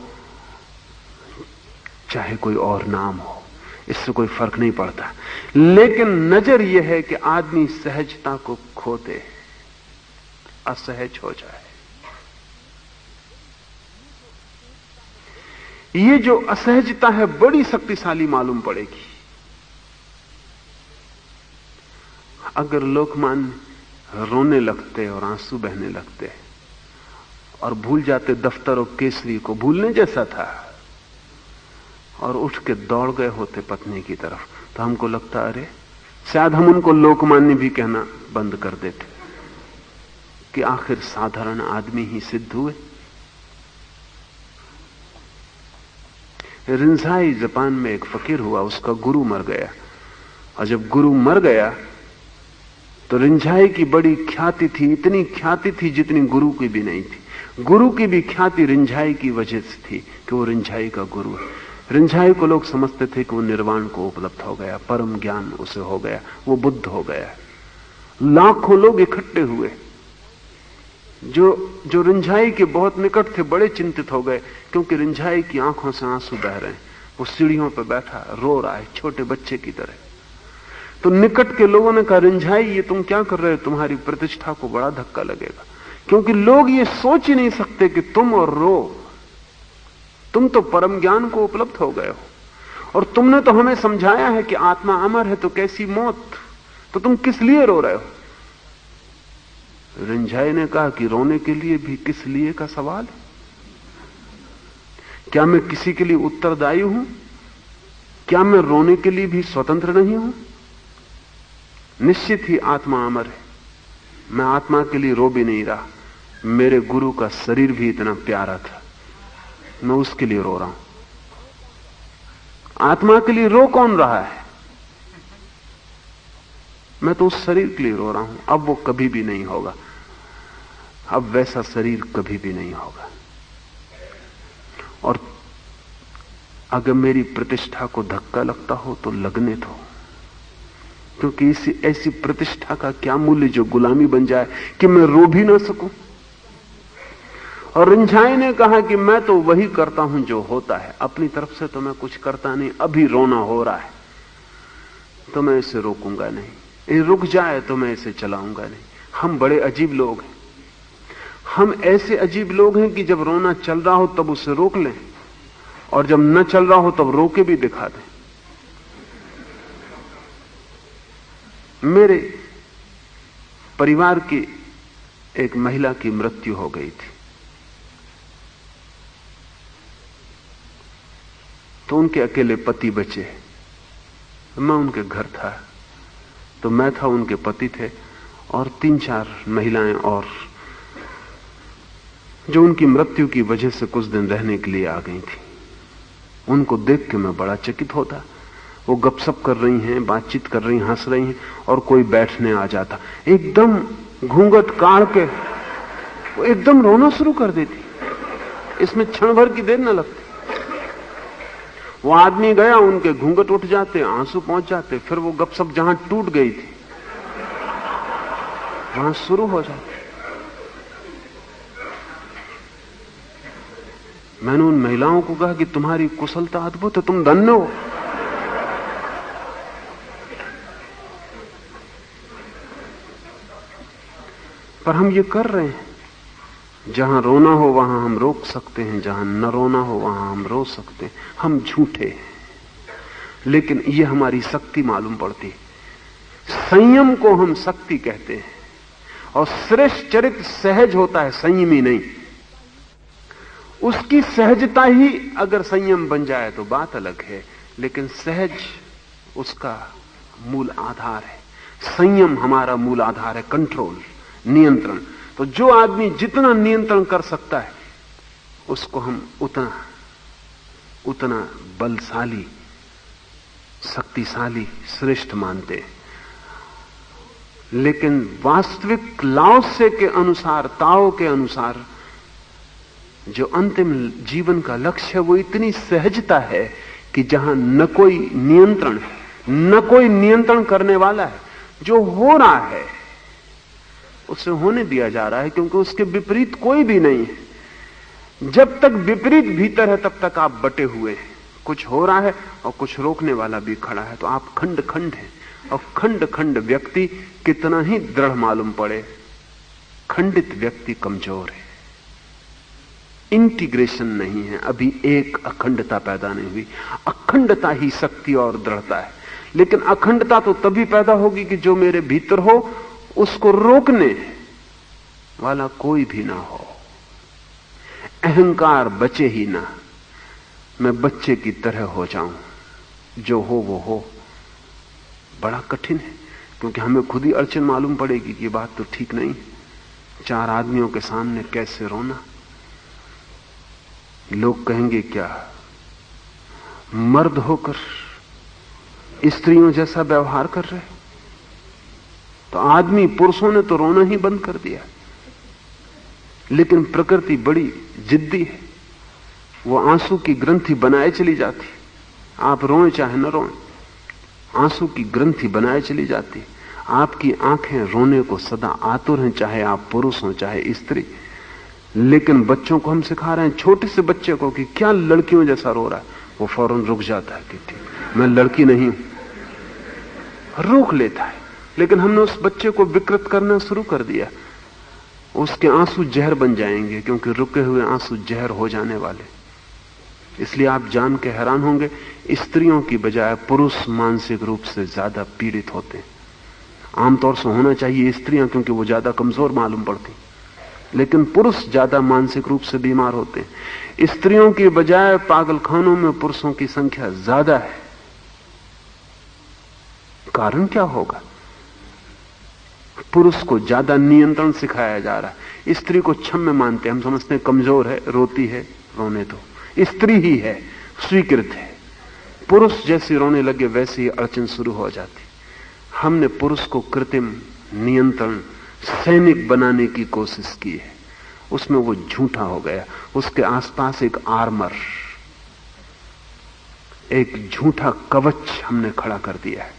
चाहे कोई और नाम हो, इससे कोई फर्क नहीं पड़ता। लेकिन नजर यह है कि आदमी सहजता को खो दे, असहज हो जाए। ये जो असहजता है बड़ी शक्तिशाली मालूम पड़ेगी। अगर लोकमान्य रोने लगते और आंसू बहने लगते और भूल जाते दफ्तर और केसरी को, भूलने जैसा था, और उठ के दौड़ गए होते पत्नी की तरफ, तो हमको लगता अरे शायद हम उनको लोकमान्य भी कहना बंद कर देते कि आखिर साधारण आदमी ही सिद्ध हुए। रिंझाई जापान में एक फकीर हुआ, उसका गुरु मर गया, और जब गुरु मर गया तो रिंझाई की बड़ी ख्याति थी, इतनी ख्याति थी जितनी गुरु की भी नहीं थी। गुरु की भी ख्याति रिंझाई की वजह से थी कि वो रिंझाई का गुरु है। रिंझाई को लोग समझते थे कि वो निर्वाण को उपलब्ध हो गया, परम ज्ञान उसे हो गया, वो बुद्ध हो गया। लाखों लोग इकट्ठे हुए जो रिंझाई के बहुत निकट थे, बड़े चिंतित हो गए, क्योंकि रिंझाई की आंखों से आंसू बह रहे हैं। वो सीढ़ियों पर बैठा रो रहा है छोटे बच्चे की तरह। तो निकट के लोगों ने कहा, रिंझाई ये तुम क्या कर रहे हो, तुम्हारी प्रतिष्ठा को बड़ा धक्का लगेगा, क्योंकि लोग ये सोच ही नहीं सकते कि तुम और रो, तुम तो परम ज्ञान को उपलब्ध हो गए हो, और तुमने तो हमें समझाया है कि आत्मा अमर है, तो कैसी मौत, तो तुम किस लिए रो रहे हो। रिंझाई ने कहा कि रोने के लिए भी किस लिए का सवाल है। क्या मैं किसी के लिए उत्तरदायी हूं? क्या मैं रोने के लिए भी स्वतंत्र नहीं हूं? निश्चित ही आत्मा अमर है, मैं आत्मा के लिए रो भी नहीं रहा। मेरे गुरु का शरीर भी इतना प्यारा था, मैं उसके लिए रो रहा हूं। आत्मा के लिए रो कौन रहा है? मैं तो उस शरीर के लिए रो रहा हूं। अब वो कभी भी नहीं होगा, अब वैसा शरीर कभी भी नहीं होगा। और अगर मेरी प्रतिष्ठा को धक्का लगता हो तो लगने दो, क्योंकि इसी ऐसी प्रतिष्ठा का क्या मूल्य जो गुलामी बन जाए कि मैं रो भी ना सकूं। और रिंझाई ने कहा कि मैं तो वही करता हूं जो होता है, अपनी तरफ से तो मैं कुछ करता नहीं। अभी रोना हो रहा है तो मैं इसे रोकूंगा नहीं, ये रुक जाए तो मैं इसे चलाऊंगा नहीं। हम बड़े अजीब लोग हैं। हम ऐसे अजीब लोग हैं कि जब रोना चल रहा हो तब उसे रोक लें, और जब न चल रहा हो तब रोके भी दिखा दें। मेरे परिवार की एक महिला की मृत्यु हो गई थी, तो उनके अकेले पति बचे। मैं उनके घर था, तो मैं था, उनके पति थे और 3-4 महिलाएं और, जो उनकी मृत्यु की वजह से कुछ दिन रहने के लिए आ गई थी। उनको देख के मैं बड़ा चकित होता। वो गपशप कर रही हैं, बातचीत कर रही हैं, हंस रही हैं, और कोई बैठने आ जाता, एकदम घूंघट काढ़ के वो एकदम रोना शुरू कर देती। इसमें क्षण भर की देर न लगती। वो आदमी गया, उनके घूंघट उठ जाते, आंसू पहुंच जाते, फिर वो गपशप जहां टूट गई थी वहां शुरू हो जाती। मैंने उन महिलाओं को कहा कि तुम्हारी कुशलता अद्भुत है, तुम धन्य हो। पर हम ये कर रहे हैं। जहां रोना हो वहां हम रोक सकते हैं, जहां न रोना हो वहां हम रो सकते हैं। हम झूठे हैं, लेकिन ये हमारी शक्ति मालूम पड़ती है। संयम को हम शक्ति कहते हैं, और श्रेष्ठ चरित्र सहज होता है, संयमी नहीं। उसकी सहजता ही अगर संयम बन जाए तो बात अलग है, लेकिन सहज उसका मूल आधार है। संयम हमारा मूल आधार है, कंट्रोल, नियंत्रण। तो जो आदमी जितना नियंत्रण कर सकता है उसको हम उतना बलशाली, शक्तिशाली, श्रेष्ठ मानते हैं। लेकिन वास्तविक लाओसे के अनुसार, ताओ के अनुसार, जो अंतिम जीवन का लक्ष्य है वो इतनी सहजता है कि जहां न कोई नियंत्रण है, न कोई नियंत्रण करने वाला है। जो हो रहा है उसे होने दिया जा रहा है, क्योंकि उसके विपरीत कोई भी नहीं है। जब तक विपरीत भीतर है तब तक आप बटे हुए हैं। कुछ हो रहा है और कुछ रोकने वाला भी खड़ा है, तो आप खंड खंड हैं। और खंड खंड व्यक्ति कितना ही दृढ़ मालूम पड़े, खंडित व्यक्ति कमजोर है। इंटीग्रेशन नहीं है, अभी एक अखंडता पैदा नहीं हुई। अखंडता ही शक्ति और दृढ़ता है। लेकिन अखंडता तो तभी पैदा होगी कि जो मेरे भीतर हो उसको रोकने वाला कोई भी ना हो। अहंकार बचे ही ना, मैं बच्चे की तरह हो जाऊं, जो हो वो हो। बड़ा कठिन है, क्योंकि हमें खुद ही अड़चन मालूम पड़ेगी कि ये बात तो ठीक नहीं। 4 आदमियों के सामने कैसे रोना, लोग कहेंगे क्या मर्द होकर स्त्रियों जैसा व्यवहार कर रहे। तो आदमी, पुरुषों ने तो रोना ही बंद कर दिया। लेकिन प्रकृति बड़ी जिद्दी है, वो आंसू की ग्रंथि बनाए चली जाती। आप रोएं चाहे न रोएं, आंसू की ग्रंथि बनाए चली जाती। आपकी आंखें रोने को सदा आतुर हैं, चाहे आप पुरुष हो चाहे स्त्री। लेकिन बच्चों को हम सिखा रहे हैं, छोटे से बच्चे को, कि क्या लड़कियों जैसा रो रहा है। वो फौरन रुक जाता है कि ठीक, मैं लड़की नहीं हूं, रोक लेता है। लेकिन हमने उस बच्चे को विकृत करना शुरू कर दिया। उसके आंसू जहर बन जाएंगे, क्योंकि रुके हुए आंसू जहर हो जाने वाले। इसलिए आप जान के हैरान होंगे, स्त्रियों की बजाय पुरुष मानसिक रूप से ज्यादा पीड़ित होते हैं। आमतौर से होना चाहिए स्त्रियां, क्योंकि वो ज्यादा कमजोर मालूम पड़ती, लेकिन पुरुष ज्यादा मानसिक रूप से बीमार होते हैं। स्त्रियों की बजाय पागलखानों में पुरुषों की संख्या ज्यादा है। कारण क्या होगा? पुरुष को ज्यादा नियंत्रण सिखाया जा रहा है। स्त्री को क्षम्य मानते हैं, हम समझते हैं कमजोर है, रोती है, रोने दो, स्त्री ही है, स्वीकृत है। पुरुष जैसे रोने लगे वैसे ही अड़चन शुरू हो जाती। हमने पुरुष को कृत्रिम नियंत्रण, सैनिक बनाने की कोशिश की है, उसमें वो झूठा हो गया। उसके आसपास एक आर्मर, एक झूठा कवच हमने खड़ा कर दिया है।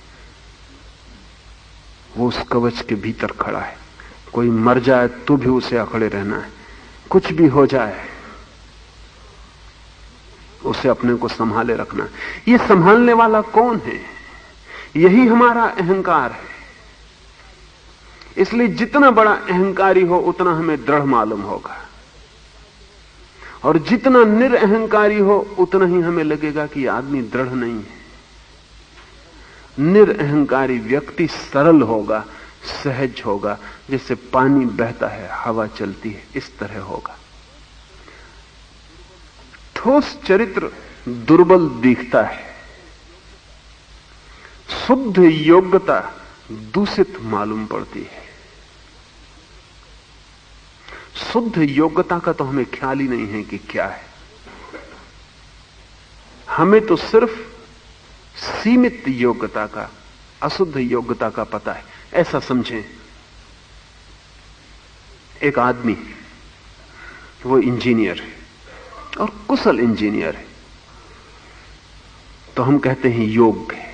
वो उस कवच के भीतर खड़ा है। कोई मर जाए तो भी उसे अकड़े रहना है, कुछ भी हो जाए उसे अपने को संभाले रखना। ये संभालने वाला कौन है? यही हमारा अहंकार है। इसलिए जितना बड़ा अहंकारी हो उतना हमें दृढ़ मालूम होगा, और जितना निरअहंकारी हो उतना ही हमें लगेगा कि आदमी दृढ़ नहीं है। निरअहंकारी व्यक्ति सरल होगा, सहज होगा, जैसे पानी बहता है, हवा चलती है, इस तरह होगा। ठोस चरित्र दुर्बल दिखता है, शुद्ध योग्यता दूषित मालूम पड़ती है। शुद्ध योग्यता का तो हमें ख्याल ही नहीं है कि क्या है। हमें तो सिर्फ सीमित योग्यता का, अशुद्ध योग्यता का पता है। ऐसा समझें, एक आदमी वो इंजीनियर है और कुशल इंजीनियर है, तो हम कहते हैं योग्य है,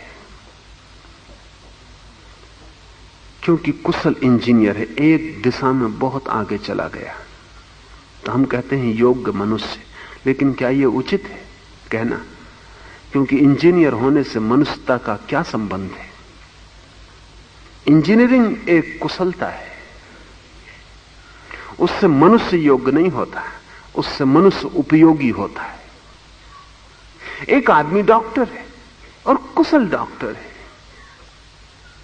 क्योंकि कुशल इंजीनियर है, एक दिशा में बहुत आगे चला गया, तो हम कहते हैं योग्य मनुष्य। लेकिन क्या यह उचित है कहना? क्योंकि इंजीनियर होने से मनुष्यता का क्या संबंध है? इंजीनियरिंग एक कुशलता है, उससे मनुष्य योग्य नहीं होता, उससे मनुष्य उपयोगी होता है। एक आदमी डॉक्टर है और कुशल डॉक्टर है।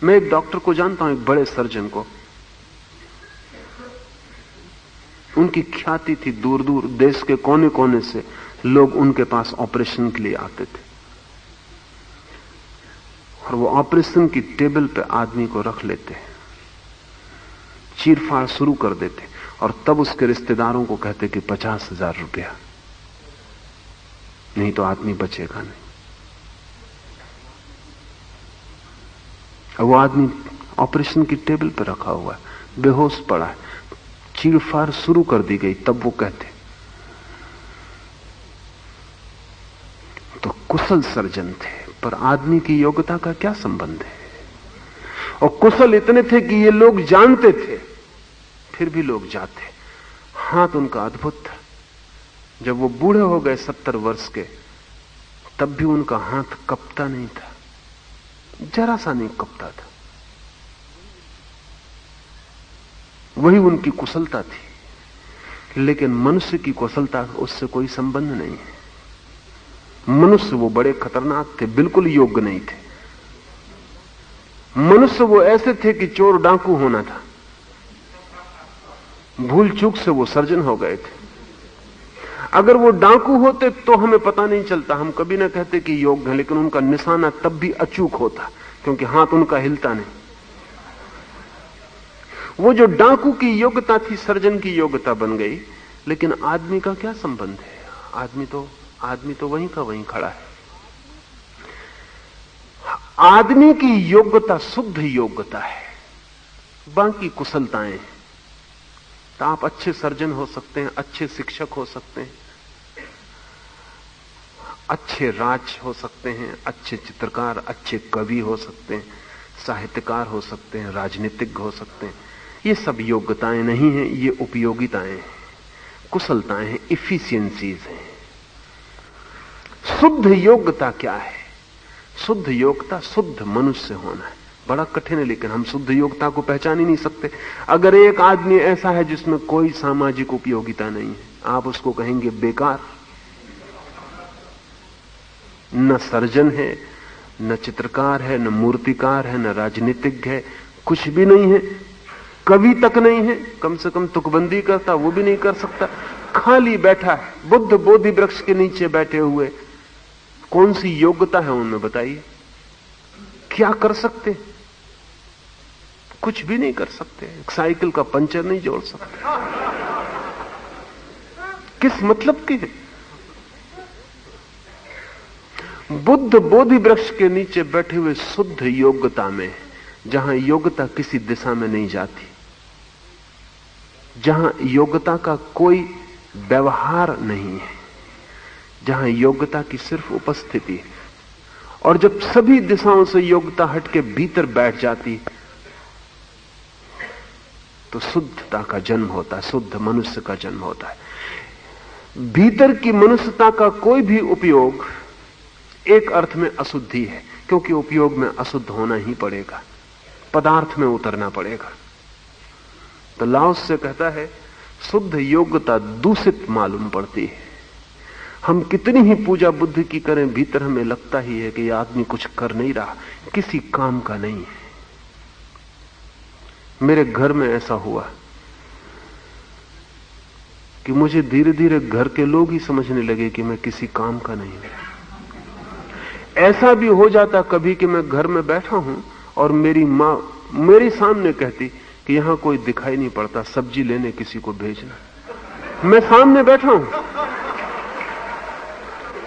मैं एक डॉक्टर को जानता हूं, एक बड़े सर्जन को। उनकी ख्याति थी, दूर दूर देश के कोने कोने से लोग उनके पास ऑपरेशन के लिए आते थे, और वो ऑपरेशन की टेबल पे आदमी को रख लेते, चीरफाड़ शुरू कर देते, और तब उसके रिश्तेदारों को कहते कि 50,000 रुपया, नहीं तो आदमी बचेगा नहीं। वो आदमी ऑपरेशन की टेबल पर रखा हुआ है, बेहोश पड़ा है, चीरफाड़ शुरू कर दी गई, तब वो कहते। तो कुशल सर्जन थे, पर आदमी की योग्यता का क्या संबंध है? और कुशल इतने थे कि ये लोग जानते थे, फिर भी लोग जाते। हाथ उनका अद्भुत था। जब वो बूढ़े हो गए 70 वर्ष के, तब भी उनका हाथ कपता नहीं था, जरा सा नहीं कपता था। वही उनकी कुशलता थी। लेकिन मनुष्य की कुशलता उससे कोई संबंध नहीं है। मनुष्य वो बड़े खतरनाक थे, बिल्कुल योग्य नहीं थे। मनुष्य वो ऐसे थे कि चोर डाकू होना था, भूल चूक से वो सर्जन हो गए थे। अगर वो डाकू होते तो हमें पता नहीं चलता, हम कभी ना कहते कि योग्य है, लेकिन उनका निशाना तब भी अचूक होता, क्योंकि हाथ उनका हिलता नहीं। वो जो डाकू की योग्यता थी, सर्जन की योग्यता बन गई। लेकिन आदमी का क्या संबंध है? आदमी तो वहीं का वहीं खड़ा है। आदमी की योग्यता शुद्ध योग्यता है, बाकी कुशलताएं। तो आप अच्छे सर्जन हो सकते हैं, अच्छे शिक्षक हो सकते हैं, अच्छे राज हो सकते हैं, अच्छे चित्रकार, अच्छे कवि हो सकते हैं, साहित्यकार हो सकते हैं, राजनीतिज्ञ हो सकते हैं। ये सब योग्यताएं नहीं हैं, ये उपयोगिताएं हैं, कुशलताएं हैं, इफिशियंसीज हैं। शुद्ध योग्यता क्या है? शुद्ध योग्यता शुद्ध मनुष्य होना है। बड़ा कठिन है, लेकिन हम शुद्ध योग्यता को पहचान ही नहीं सकते। अगर एक आदमी ऐसा है जिसमें कोई सामाजिक उपयोगिता नहीं है, आप उसको कहेंगे बेकार। न सर्जन है, न चित्रकार है, न मूर्तिकार है, न राजनीतिज्ञ है, कुछ भी नहीं है, कवि तक नहीं है, कम से कम तुकबंदी करता वो भी नहीं कर सकता, खाली बैठा है। बुद्ध बोधि वृक्ष के नीचे बैठे हुए, कौन सी योग्यता है उनमें बताइए? क्या कर सकते? कुछ भी नहीं कर सकते। एक साइकिल का पंचर नहीं जोड़ सकते। किस मतलब के? बुद्ध बोधि वृक्ष के नीचे बैठे हुए शुद्ध योग्यता में, जहां योग्यता किसी दिशा में नहीं जाती, जहां योग्यता का कोई व्यवहार नहीं है, जहां योग्यता की सिर्फ उपस्थिति है, और जब सभी दिशाओं से योग्यता हटके भीतर बैठ जाती, तो शुद्धता का जन्म होता है, शुद्ध मनुष्य का जन्म होता है। भीतर की मनुष्यता का कोई भी उपयोग एक अर्थ में अशुद्धि है, क्योंकि उपयोग में अशुद्ध होना ही पड़ेगा, पदार्थ में उतरना पड़ेगा। तो लाओस से कहता है शुद्ध योग्यता दूषित मालूम पड़ती है। हम कितनी ही पूजा बुद्ध की करें, भीतर हमें लगता ही है कि यह आदमी कुछ कर नहीं रहा, किसी काम का नहीं है। मेरे घर में ऐसा हुआ कि मुझे धीरे धीरे घर के लोग ही समझने लगे कि मैं किसी काम का नहीं हूं। ऐसा भी हो जाता कभी कि मैं घर में बैठा हूं और मेरी मां मेरे सामने कहती कि यहां कोई दिखाई नहीं पड़ता, सब्जी लेने किसी को भेजना। मैं सामने बैठा हूं,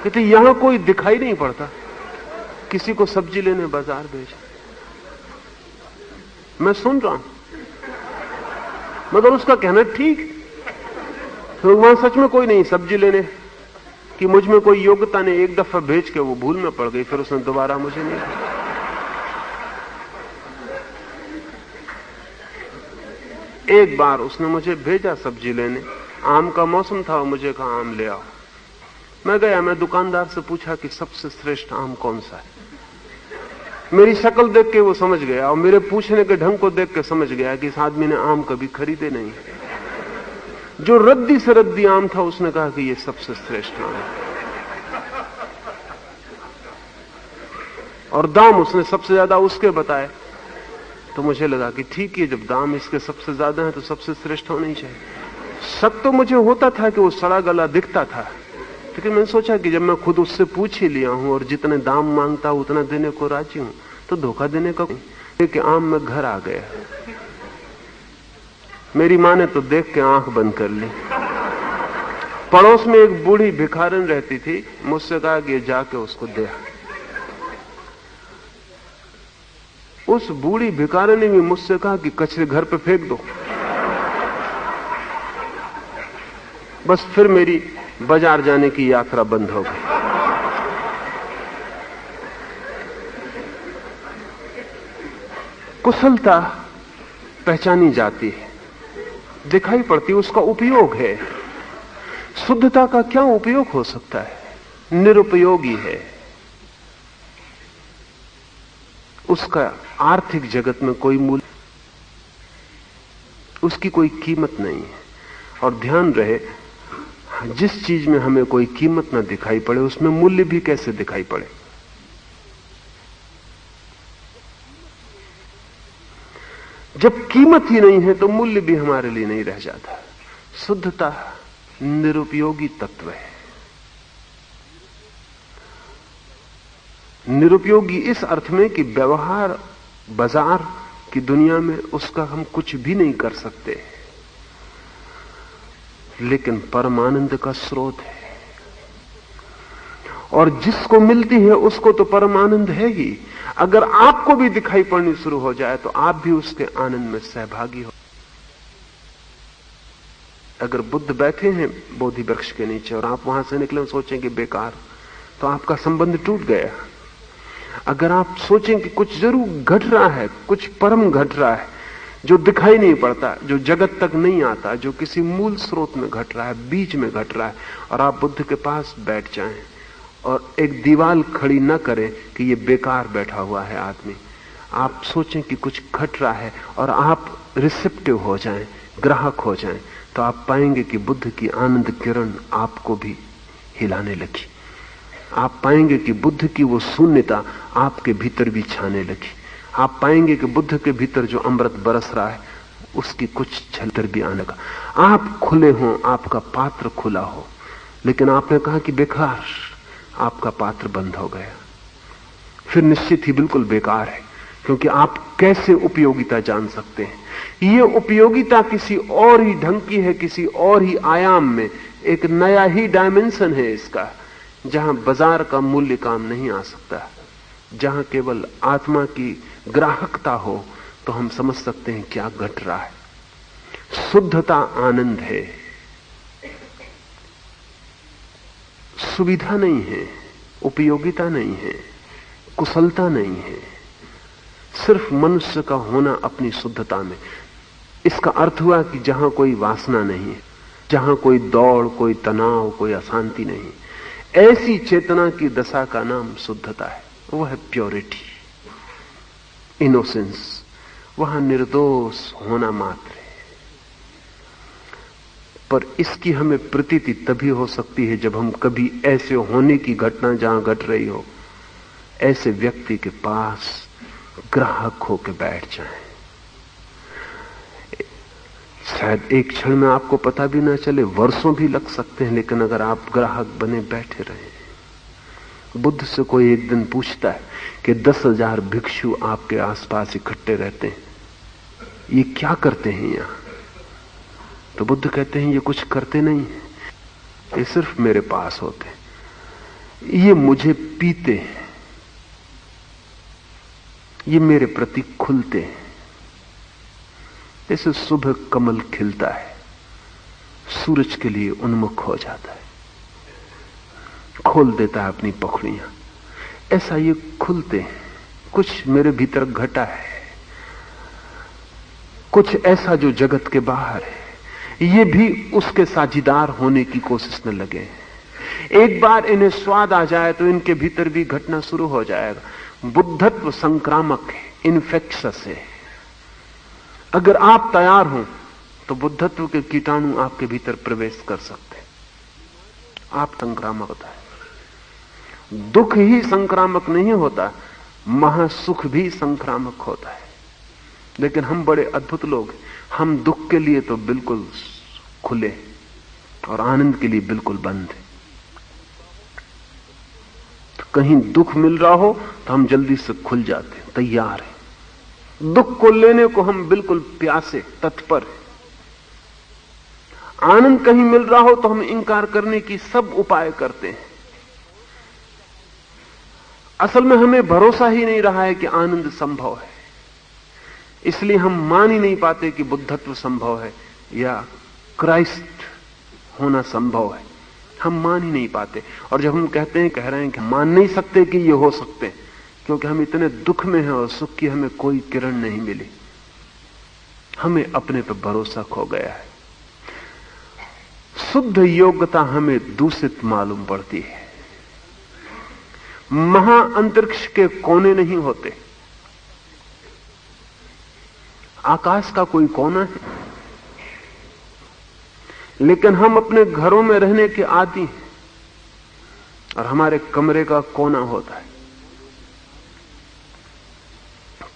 कहती यहां कोई दिखाई नहीं पड़ता, किसी को सब्जी लेने बाजार भेजना। मैं सुन रहा हूं, मगर उसका कहना ठीक, तो वहां सच में कोई नहीं सब्जी लेने कि मुझ में कोई योग्यता ने एक दफा भेज के वो भूल में पड़ गई, फिर उसने दोबारा मुझे नहीं। एक बार उसने मुझे भेजा सब्जी लेने, आम का मौसम था, मुझे कहा आम ले आओ। मैं गया, मैं दुकानदार से पूछा कि सबसे श्रेष्ठ आम कौन सा है। मेरी शक्ल देख के वो समझ गया और मेरे पूछने के ढंग को देख के समझ गया कि इस आदमी ने आम कभी खरीदे नहीं। जो रद्दी से रद्दी आम था उसने कहा कि ये सबसे श्रेष्ठ आम है, और दाम उसने सबसे ज्यादा उसके बताए। तो मुझे लगा कि ठीक है, जब दाम इसके सबसे ज्यादा है तो सबसे श्रेष्ठ होना ही चाहिए। शक तो मुझे होता था कि वो सड़ा गला दिखता था, लेकिन मैंने सोचा कि जब मैं खुद उससे पूछ ही लिया हूं और जितने दाम मांगता उतना देने को राजी हूं, तो धोखा देने का कि आम में घर आ गया। मेरी मां ने तो देख के आंख बंद कर ली। पड़ोस में एक बूढ़ी भिखारन रहती थी, मुझसे कहा कि जाके उसको दे। उस बूढ़ी भिखारन ने भी मुझसे कहा कि कचरे घर पे फेंक दो। बस फिर मेरी बाजार जाने की यात्रा बंद हो गई। कुशलता पहचानी जाती है, दिखाई पड़ती, उसका उपयोग है। शुद्धता का क्या उपयोग हो सकता है? निरुपयोगी है। उसका आर्थिक जगत में कोई मूल्य, उसकी कोई कीमत नहीं है। और ध्यान रहे, जिस चीज में हमें कोई कीमत ना दिखाई पड़े उसमें मूल्य भी कैसे दिखाई पड़े। जब कीमत ही नहीं है तो मूल्य भी हमारे लिए नहीं रह जाता। शुद्धता निरुपयोगी तत्व है। निरुपयोगी इस अर्थ में कि व्यवहार बाजार की दुनिया में उसका हम कुछ भी नहीं कर सकते, लेकिन परमानंद का स्रोत है। और जिसको मिलती है उसको तो परमानंद है ही। अगर आपको भी दिखाई पड़नी शुरू हो जाए तो आप भी उसके आनंद में सहभागी हो। अगर बुद्ध बैठे हैं बोधि वृक्ष के नीचे और आप वहां से निकले और सोचें कि बेकार, तो आपका संबंध टूट गया। अगर आप सोचें कि कुछ जरूर घट रहा है, कुछ परम घट रहा है जो दिखाई नहीं पड़ता, जो जगत तक नहीं आता, जो किसी मूल स्रोत में घट रहा है, बीच में घट रहा है, और आप बुद्ध के पास बैठ जाएं और एक दीवार खड़ी न करें कि ये बेकार बैठा हुआ है आदमी। आप सोचें कि कुछ घट रहा है और आप रिसेप्टिव हो जाएं, ग्राहक हो जाएं, तो आप पाएंगे कि बुद्ध की आनंद किरण आपको भी हिलाने लगी। आप पाएंगे कि बुद्ध की वो शून्यता आपके भीतर भी छाने लगी। आप पाएंगे कि बुद्ध के भीतर जो अमृत बरस रहा है उसकी कुछ झलक भी आने लगा। आप खुले हो, आपका पात्र खुला हो, लेकिन आपने कहा कि बेकार, आपका पात्र बंद हो गया, फिर निश्चित ही बिल्कुल बेकार है। क्योंकि आप कैसे उपयोगिता जान सकते हैं? ये उपयोगिता किसी और ही ढंग की है, किसी और ही आयाम में, एक नया ही डायमेंशन है इसका, जहां बाजार का मूल्य काम नहीं आ सकता। जहां केवल आत्मा की ग्राहकता हो तो हम समझ सकते हैं क्या घट रहा है। शुद्धता आनंद है, सुविधा नहीं है, उपयोगिता नहीं है, कुशलता नहीं है, सिर्फ मनुष्य का होना अपनी शुद्धता में। इसका अर्थ हुआ कि जहां कोई वासना नहीं है, जहां कोई दौड़, कोई तनाव, कोई अशांति नहीं। ऐसी चेतना की दशा का नाम शुद्धता है। वह है प्योरिटी, इनोसेंस। वहां निर्दोष होना मात्र है। पर इसकी हमें प्रतीति तभी हो सकती है जब हम कभी ऐसे होने की घटना जहां घट रही हो, ऐसे व्यक्ति के पास ग्राहक होकर बैठ जाएं। शायद एक क्षण में आपको पता भी ना चले, वर्षों भी लग सकते हैं, लेकिन अगर आप ग्राहक बने बैठे रहे। बुद्ध से कोई एक दिन पूछता है कि 10,000 भिक्षु आपके आसपास इकट्ठे रहते हैं, ये क्या करते हैं यहां? तो बुद्ध कहते हैं ये कुछ करते नहीं है, ये सिर्फ मेरे पास होते हैं, ये मुझे पीते हैं, ये मेरे प्रति खुलते हैं। जैसे सुबह कमल खिलता है, सूरज के लिए उन्मुख हो जाता है, खोल देता है अपनी पखड़ियां, ऐसा ये खुलते हैं। कुछ मेरे भीतर घटा है, कुछ ऐसा जो जगत के बाहर है, ये भी उसके साझीदार होने की कोशिश में लगे हैं। एक बार इन्हें स्वाद आ जाए तो इनके भीतर भी घटना शुरू हो जाएगा। बुद्धत्व संक्रामक है, इन्फेक्शस है। अगर आप तैयार हो तो बुद्धत्व के कीटाणु आपके भीतर प्रवेश कर सकते हैं। आप संक्रामक होता है। दुख ही संक्रामक नहीं होता, महासुख भी संक्रामक होता है। लेकिन हम बड़े अद्भुत लोग हैं, हम दुख के लिए तो बिल्कुल खुले और आनंद के लिए बिल्कुल बंद है। तो कहीं दुख मिल रहा हो तो हम जल्दी से खुल जाते हैं, तैयार हैं। दुख को लेने को हम बिल्कुल प्यासे, तत्पर हैं। आनंद कहीं मिल रहा हो तो हम इंकार करने की सब उपाय करते हैं। असल में हमें भरोसा ही नहीं रहा है कि आनंद संभव है, इसलिए हम मान ही नहीं पाते कि बुद्धत्व संभव है या क्राइस्ट होना संभव है। हम मान ही नहीं पाते। और जब हम कहते हैं, कह रहे हैं कि मान नहीं सकते कि ये हो सकते हैं, क्योंकि हम इतने दुख में हैं और सुख की हमें कोई किरण नहीं मिली। हमें अपने पर भरोसा खो गया है। शुद्ध योग्यता हमें दूषित मालूम पड़ती है। महाअंतरिक्ष के कोने नहीं होते। आकाश का कोई कोना है, लेकिन हम अपने घरों में रहने के आदी हैं और हमारे कमरे का कोना होता है।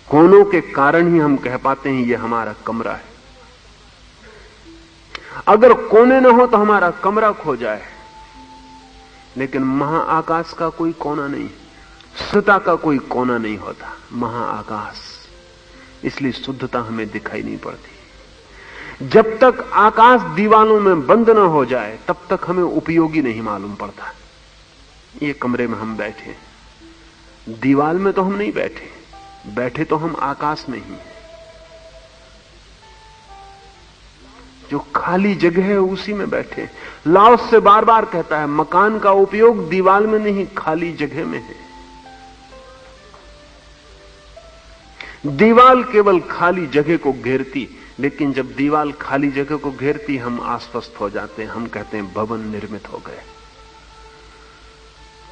कोनों के कारण ही हम कह पाते हैं ये हमारा कमरा है। अगर कोने ना हो तो हमारा कमरा खो जाए। लेकिन महाआकाश का कोई कोना नहीं, शुद्धता का कोई कोना नहीं होता, महाआकाश। इसलिए शुद्धता हमें दिखाई नहीं पड़ती। जब तक आकाश दीवालों में बंद ना हो जाए तब तक हमें उपयोगी नहीं मालूम पड़ता। ये कमरे में हम बैठे, दीवाल में तो हम नहीं बैठे, बैठे तो हम आकाश में ही। जो खाली जगह है उसी में बैठे। लाओस से बार बार कहता है, मकान का उपयोग दीवाल में नहीं, खाली जगह में है। दीवाल केवल खाली जगह को घेरती, लेकिन जब दीवाल खाली जगह को घेरती हम आश्वस्त हो जाते हैं। हम कहते हैं भवन निर्मित हो गए।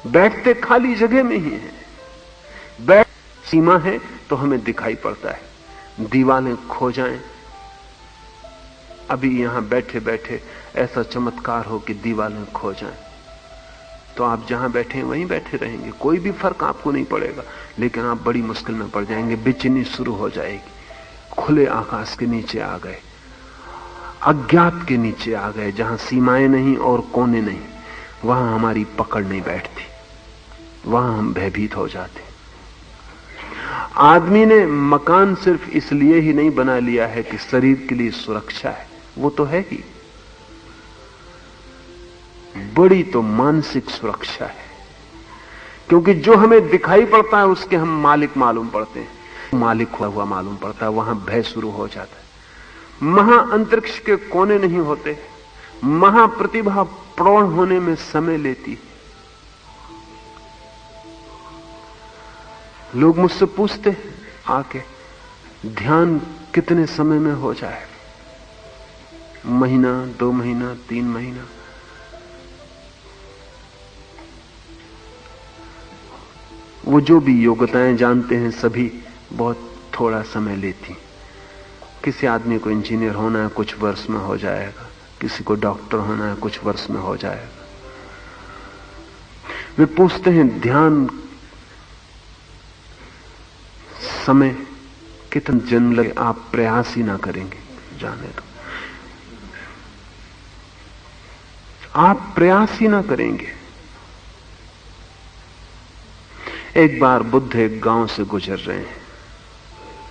बैठते खाली जगह में ही है। बैठ सीमा है तो हमें दिखाई पड़ता है। दीवालें खो जाएं, अभी यहां बैठे बैठे ऐसा चमत्कार हो कि दीवालें खो जाएं, तो आप जहां बैठे हैं वहीं बैठे रहेंगे, कोई भी फर्क आपको नहीं पड़ेगा। लेकिन आप बड़ी मुश्किल में पड़ जाएंगे, बेचैनी शुरू हो जाएगी। खुले आकाश के नीचे आ गए, अज्ञात के नीचे आ गए, जहां सीमाएं नहीं और कोने नहीं, वहां हमारी पकड़ नहीं बैठती, वहां हम भयभीत हो जाते। आदमी ने मकान सिर्फ इसलिए ही नहीं बना लिया है कि शरीर के लिए सुरक्षा है, वो तो है ही, बड़ी तो मानसिक सुरक्षा है। क्योंकि जो हमें दिखाई पड़ता है उसके हम मालिक मालूम पड़ते हैं, मालिक हुआ मालूम पड़ता है, वहां भय शुरू हो जाता है। महाअंतरिक्ष के कोने नहीं होते। महाप्रतिभा प्रौढ़ होने में समय लेती है। लोग मुझसे पूछते हैं आके, ध्यान कितने समय में हो जाए? महीना, 2 महीना, 3 महीना। वो जो भी योग्यताएं जानते हैं सभी बहुत थोड़ा समय लेती। किसी आदमी को इंजीनियर होना है, कुछ वर्ष में हो जाएगा। किसी को डॉक्टर होना है, कुछ वर्ष में हो जाएगा। वे पूछते हैं ध्यान समय कितना जन्म लगे, आप प्रयास ही ना करेंगे, जाने दो। आप प्रयास ही ना करेंगे। एक बार बुद्ध एक गांव से गुजर रहे हैं,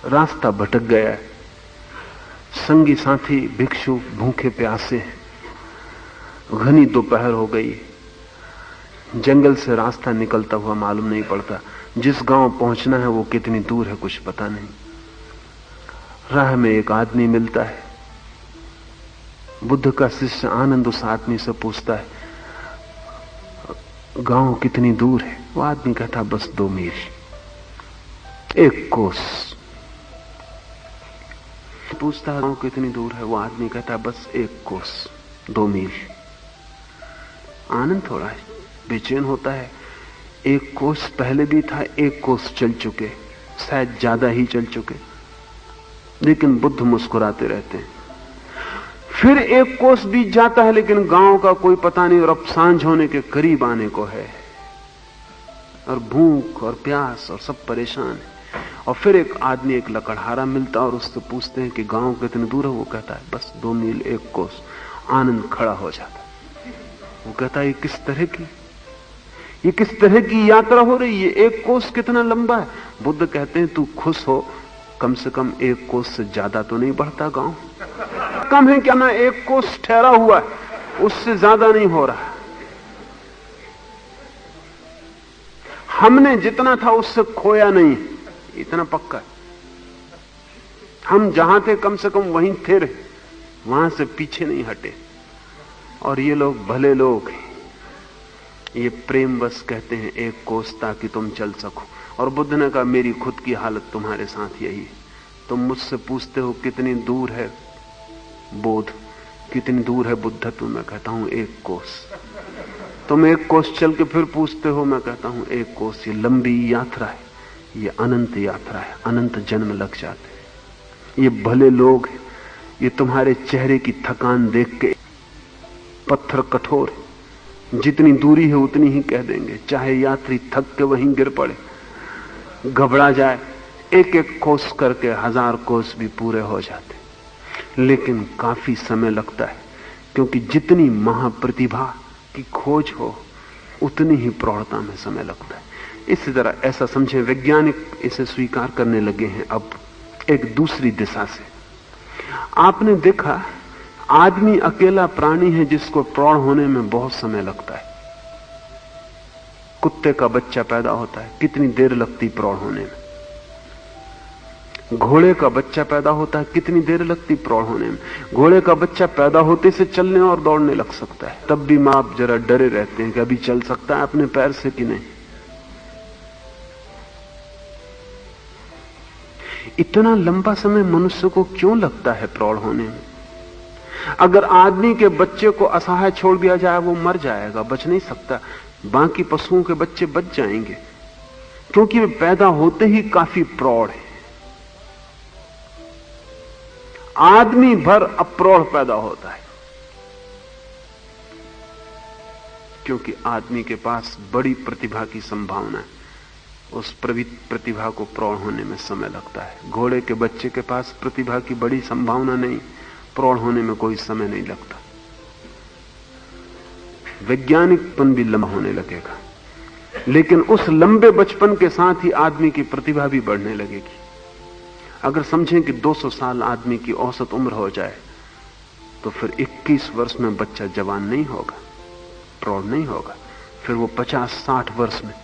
रास्ता भटक गया है। संगी साथी भिक्षु भूखे प्यासे हैं। घनी दोपहर हो गई। जंगल से रास्ता निकलता हुआ मालूम नहीं पड़ता। जिस गांव पहुंचना है वो कितनी दूर है कुछ पता नहीं। राह में एक आदमी मिलता है। बुद्ध का शिष्य आनंद उस आदमी से पूछता है, गांव कितनी दूर है? वो आदमी कहता बस 2 मील, 1 कोस। पूछता है गांव कितनी दूर है? वो आदमी कहता बस 1 कोस, 2 मील। आनंद थोड़ा बेचैन होता है। 1 कोस पहले भी था, 1 कोस चल चुके, शायद ज्यादा ही चल चुके। लेकिन बुद्ध मुस्कुराते रहते हैं। फिर 1 कोस बीत जाता है, लेकिन गांव का कोई पता नहीं। और अब सांझ होने के करीब आने को है, और भूख और प्यास और सब परेशान है। और फिर एक आदमी, एक लकड़हारा मिलता और उससे पूछते हैं कि गांव कितनी दूर है? वो कहता है बस 2 मील, 1 कोस। आनंद खड़ा हो जाता है। वो कहता है ये किस तरह की यात्रा हो रही है? 1 कोस कितना लंबा है? बुद्ध कहते हैं तू खुश हो, कम से कम 1 कोस से ज्यादा तो नहीं बढ़ता गांव। कम है क्या ना? 1 कोस ठहरा हुआ है, उससे ज्यादा नहीं हो रहा। हमने जितना था उससे खोया नहीं, इतना पक्का है। हम जहां थे कम से कम वहीं थे, वहां से पीछे नहीं हटे। और ये लोग भले लोग हैं, ये प्रेम बस कहते हैं 1 कोस ताकि तुम चल सको। और बुद्ध ने कहा मेरी खुद की हालत तुम्हारे साथ यही है। तुम मुझसे पूछते हो कितनी दूर है बोध, कितनी दूर है बुद्धत्व? मैं कहता हूं 1 कोस। तुम 1 कोस चल के फिर पूछते हो, मैं कहता हूं 1 कोस। ये लंबी यात्रा है, ये अनंत यात्रा है, अनंत जन्म लग जाते हैं। ये भले लोग हैं, ये तुम्हारे चेहरे की थकान देख के पत्थर कठोर है, जितनी दूरी है उतनी ही कह देंगे, चाहे यात्री थक के वहीं गिर पड़े, घबरा जाए। 1-1 कोस करके 1000 कोस भी पूरे हो जाते। लेकिन काफी समय लगता है, क्योंकि जितनी महाप्रतिभा की खोज हो उतनी ही प्रौढ़ता में समय लगता है। इसी तरह ऐसा समझे, वैज्ञानिक इसे स्वीकार करने लगे हैं अब एक दूसरी दिशा से। आपने देखा आदमी अकेला प्राणी है जिसको प्रौढ़ होने में बहुत समय लगता है। कुत्ते का बच्चा पैदा होता है, कितनी देर लगती प्रौढ़ होने में। घोड़े का बच्चा पैदा होता है, कितनी देर लगती प्रौढ़ होने में। घोड़े का बच्चा पैदा होते से चलने और दौड़ने लग सकता है, तब भी मां बाप जरा डरे रहते हैं कि अभी चल सकता है अपने पैर से कि नहीं। इतना लंबा समय मनुष्य को क्यों लगता है प्रौढ़ होने में? अगर आदमी के बच्चे को असहाय छोड़ दिया जाए वो मर जाएगा, बच नहीं सकता। बाकी पशुओं के बच्चे बच जाएंगे, क्योंकि वे पैदा होते ही काफी प्रौढ़ हैं। आदमी भर अप्रौढ़ पैदा होता है, क्योंकि आदमी के पास बड़ी प्रतिभा की संभावना है। उस प्रतिभा को प्रौढ़ होने में समय लगता है। घोड़े के बच्चे के पास प्रतिभा की बड़ी संभावना नहीं, प्रौढ़ होने में कोई समय नहीं लगता। वैज्ञानिकपन भी लंबा होने लगेगा, लेकिन उस लंबे बचपन के साथ ही आदमी की प्रतिभा भी बढ़ने लगेगी। अगर समझें कि 200 साल आदमी की औसत उम्र हो जाए, तो फिर 21 वर्ष में बच्चा जवान नहीं होगा, प्रौढ़ नहीं होगा। फिर वो 50-60 वर्ष में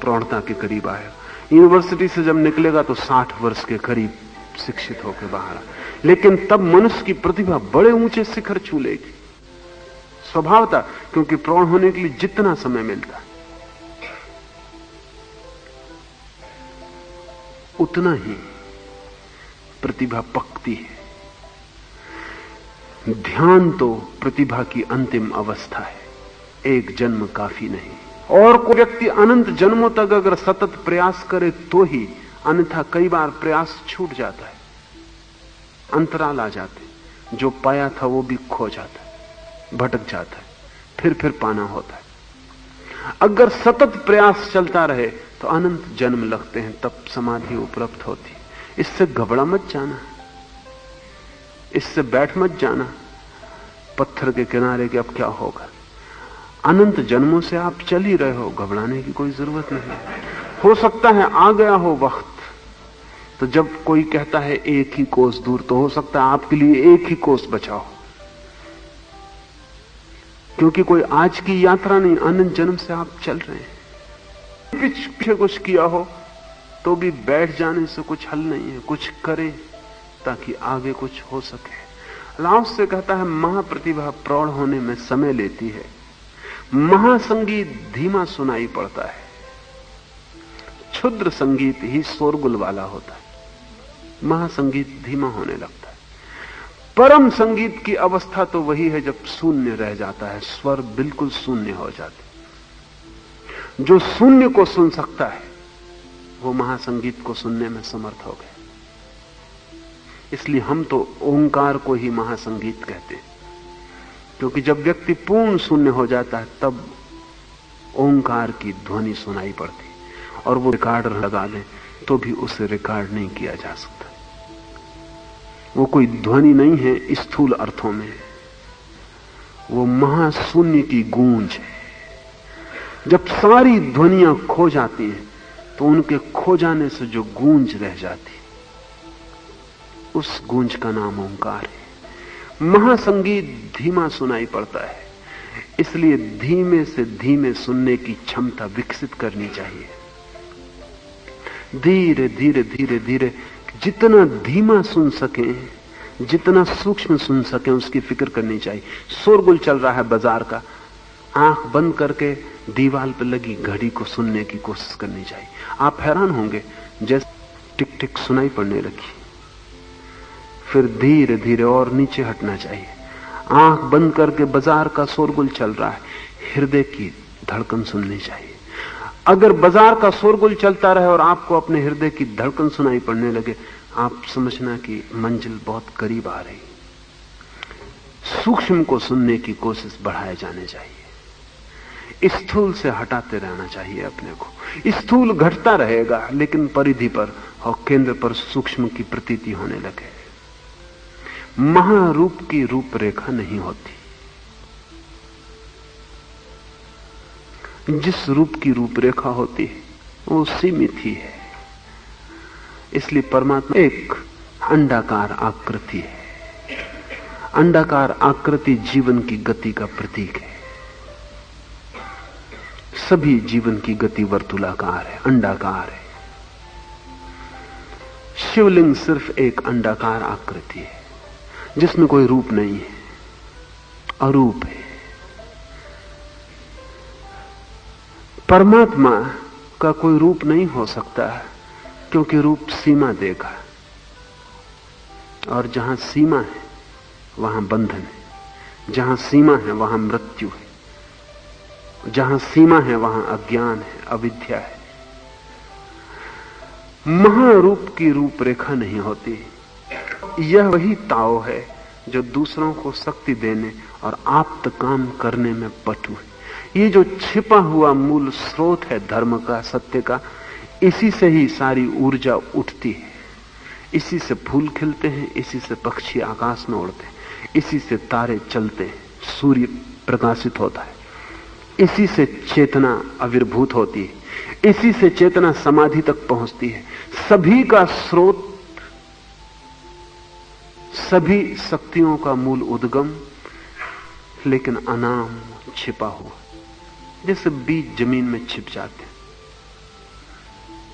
प्रौढ़ता के करीब आएगा। यूनिवर्सिटी से जब निकलेगा तो 60 वर्ष के करीब शिक्षित होकर बाहर आए। लेकिन तब मनुष्य की प्रतिभा बड़े ऊंचे शिखर छू लेगी स्वभावतः, क्योंकि प्रौढ़ होने के लिए जितना समय मिलता है उतना ही प्रतिभा पकती है। ध्यान तो प्रतिभा की अंतिम अवस्था है, एक जन्म काफी नहीं। और कोई व्यक्ति अनंत जन्मों तक अगर सतत प्रयास करे तो ही, अन्यथा कई बार प्रयास छूट जाता है, अंतराल आ जाते, जो पाया था वो भी खो जाता है, भटक जाता है, फिर पाना होता है। अगर सतत प्रयास चलता रहे तो अनंत जन्म लगते हैं, तब समाधि उपलब्ध होती। इससे घबरा मत जाना, इससे बैठ मत जाना पत्थर के किनारे कि अब क्या होगा। अनंत जन्मों से आप चल ही रहे हो, घबराने की कोई जरूरत नहीं। हो सकता है आ गया हो वक्त, तो जब कोई कहता है एक ही कोस दूर, तो हो सकता है आपके लिए एक ही कोस बचा हो, क्योंकि कोई आज की यात्रा नहीं, अनंत जन्म से आप चल रहे हैं। पीछे कुछ किया हो तो भी बैठ जाने से कुछ हल नहीं है, कुछ करें ताकि आगे कुछ हो सके। लाओस से कहता है महाप्रतिभा प्रौढ़ होने में समय लेती है, महासंगीत धीमा सुनाई पड़ता है, क्षुद्र संगीत ही शोरगुल वाला होता है, महासंगीत धीमा होने लगता है। परम संगीत की अवस्था तो वही है जब शून्य रह जाता है, स्वर बिल्कुल शून्य हो जाते। जो शून्य को सुन सकता है वो महासंगीत को सुनने में समर्थ हो गए। इसलिए हम तो ओंकार को ही महासंगीत कहते हैं, क्योंकि जब व्यक्ति पूर्ण शून्य हो जाता है तब ओंकार की ध्वनि सुनाई पड़ती, और वो रिकॉर्ड लगा दें तो भी उसे रिकॉर्ड नहीं किया जा सकता। वो कोई ध्वनि नहीं है स्थूल अर्थों में, वो महाशून्य की गूंज है। जब सारी ध्वनियां खो जाती हैं तो उनके खो जाने से जो गूंज रह जाती, उस गूंज का नाम ओंकार है। महासंगीत धीमा सुनाई पड़ता है, इसलिए धीमे से धीमे सुनने की क्षमता विकसित करनी चाहिए। धीरे धीरे धीरे धीरे जितना धीमा सुन सकें, जितना सूक्ष्म सुन सकें, उसकी फिक्र करनी चाहिए। शोरगुल चल रहा है बाजार का, आंख बंद करके दीवार पर लगी घड़ी को सुनने की कोशिश करनी चाहिए। आप हैरान होंगे, जैसे टिक टिक सुनाई पड़ने लगी, फिर धीरे धीरे और नीचे हटना चाहिए। आंख बंद करके बाजार का शोरगुल चल रहा है, हृदय की धड़कन सुननी चाहिए। अगर बाजार का शोरगुल चलता रहे और आपको अपने हृदय की धड़कन सुनाई पड़ने लगे, आप समझना कि मंजिल बहुत करीब आ रही। सूक्ष्म को सुनने की कोशिश बढ़ाए जाने चाहिए, स्थूल से हटाते रहना चाहिए अपने को। स्थूल घटता रहेगा लेकिन परिधि पर और केंद्र पर सूक्ष्म की प्रतीति होने लगे। महारूप की रूपरेखा नहीं होती, जिस रूप की रूपरेखा होती है वो सीमित ही है। इसलिए परमात्मा एक अंडाकार आकृति है। अंडाकार आकृति जीवन की गति का प्रतीक है। सभी जीवन की गति वर्तुलाकार है, अंडाकार है। शिवलिंग सिर्फ एक अंडाकार आकृति है जिसमें कोई रूप नहीं है, अरूप है। परमात्मा का कोई रूप नहीं हो सकता क्योंकि रूप सीमा देगा, और जहां सीमा है वहां बंधन है, जहां सीमा है वहां मृत्यु है, जहां सीमा है वहां अज्ञान है, अविद्या है। महारूप की रूपरेखा नहीं होती। यह वही ताओ है जो दूसरों को शक्ति देने और आप्त काम करने में पटु है। ये जो छिपा हुआ मूल स्रोत है धर्म का, सत्य का, इसी से ही सारी ऊर्जा उठती है। इसी से फूल खिलते हैं, इसी से पक्षी आकाश में उड़ते हैं, इसी से तारे चलते हैं, सूर्य प्रकाशित होता है, इसी से चेतना आविर्भूत होती है, इसी से चेतना समाधि तक पहुंचती है। सभी का स्रोत, सभी शक्तियों का मूल उद्गम, लेकिन अनाम छिपा हुआ। जैसे बीज जमीन में छिप जाते,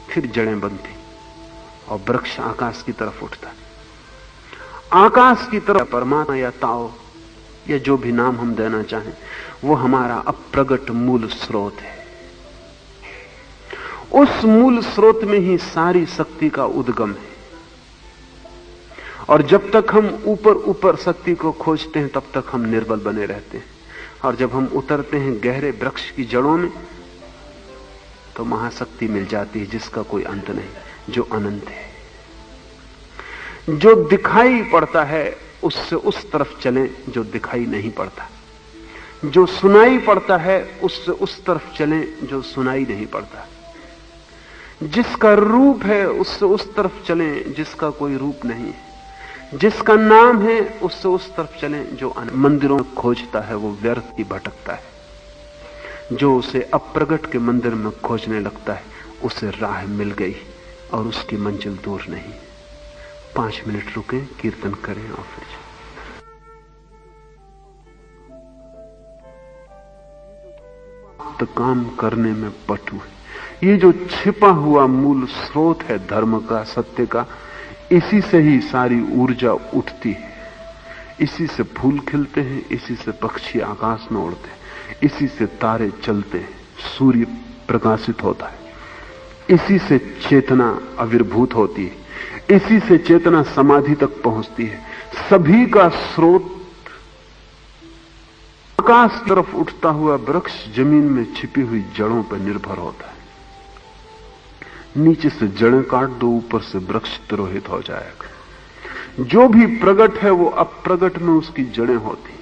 फिर जड़ें बनती और वृक्ष आकाश की तरफ उठता। आकाश की तरफ परमात्मा या ताओ या जो भी नाम हम देना चाहें, वो हमारा अप्रगट मूल स्रोत है। उस मूल स्रोत में ही सारी शक्ति का उद्गम है, और जब तक हम ऊपर ऊपर शक्ति को खोजते हैं तब तक हम निर्बल बने रहते हैं। और जब हम उतरते हैं गहरे वृक्ष की जड़ों में तो महाशक्ति मिल जाती है जिसका कोई अंत नहीं, जो अनंत है। जो दिखाई पड़ता है उससे उस तरफ चलें जो दिखाई नहीं पड़ता, जो सुनाई पड़ता है उससे उस तरफ चलें जो सुनाई नहीं पड़ता, जिसका रूप है उससे उस तरफ चलें जिसका कोई रूप नहीं है, जिसका नाम है उससे उस तरफ चलें जो मंदिरों में खोजता है वो व्यर्थ ही भटकता है, जो उसे अप्रगट के मंदिर में खोजने लगता है उसे राह मिल गई और उसकी मंजिल दूर नहीं। 5 मिनट रुकें, कीर्तन करें और फिर काम करने में पटु है। ये जो छिपा हुआ मूल स्रोत है धर्म का, सत्य का, इसी से ही सारी ऊर्जा उठती है, इसी से फूल खिलते हैं, इसी से पक्षी आकाश में उड़ते हैं, इसी से तारे चलते हैं, सूर्य प्रकाशित होता है, इसी से चेतना आविर्भूत होती है, इसी से चेतना समाधि तक पहुंचती है। सभी का स्रोत आकाश तरफ उठता हुआ वृक्ष जमीन में छिपी हुई जड़ों पर निर्भर होता है। नीचे से जड़ें काट दो, ऊपर से वृक्ष तिरोहित हो जाएगा। जो भी प्रगट है वो अप्रगट में उसकी जड़ें होती।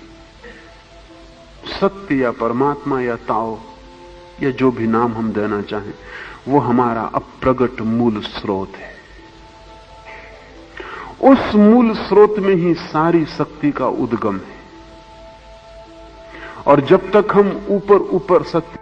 सत्य या परमात्मा या ताओ या जो भी नाम हम देना चाहें, वो हमारा अप्रगट मूल स्रोत है। उस मूल स्रोत में ही सारी शक्ति का उद्गम है। और जब तक हम ऊपर ऊपर शक्ति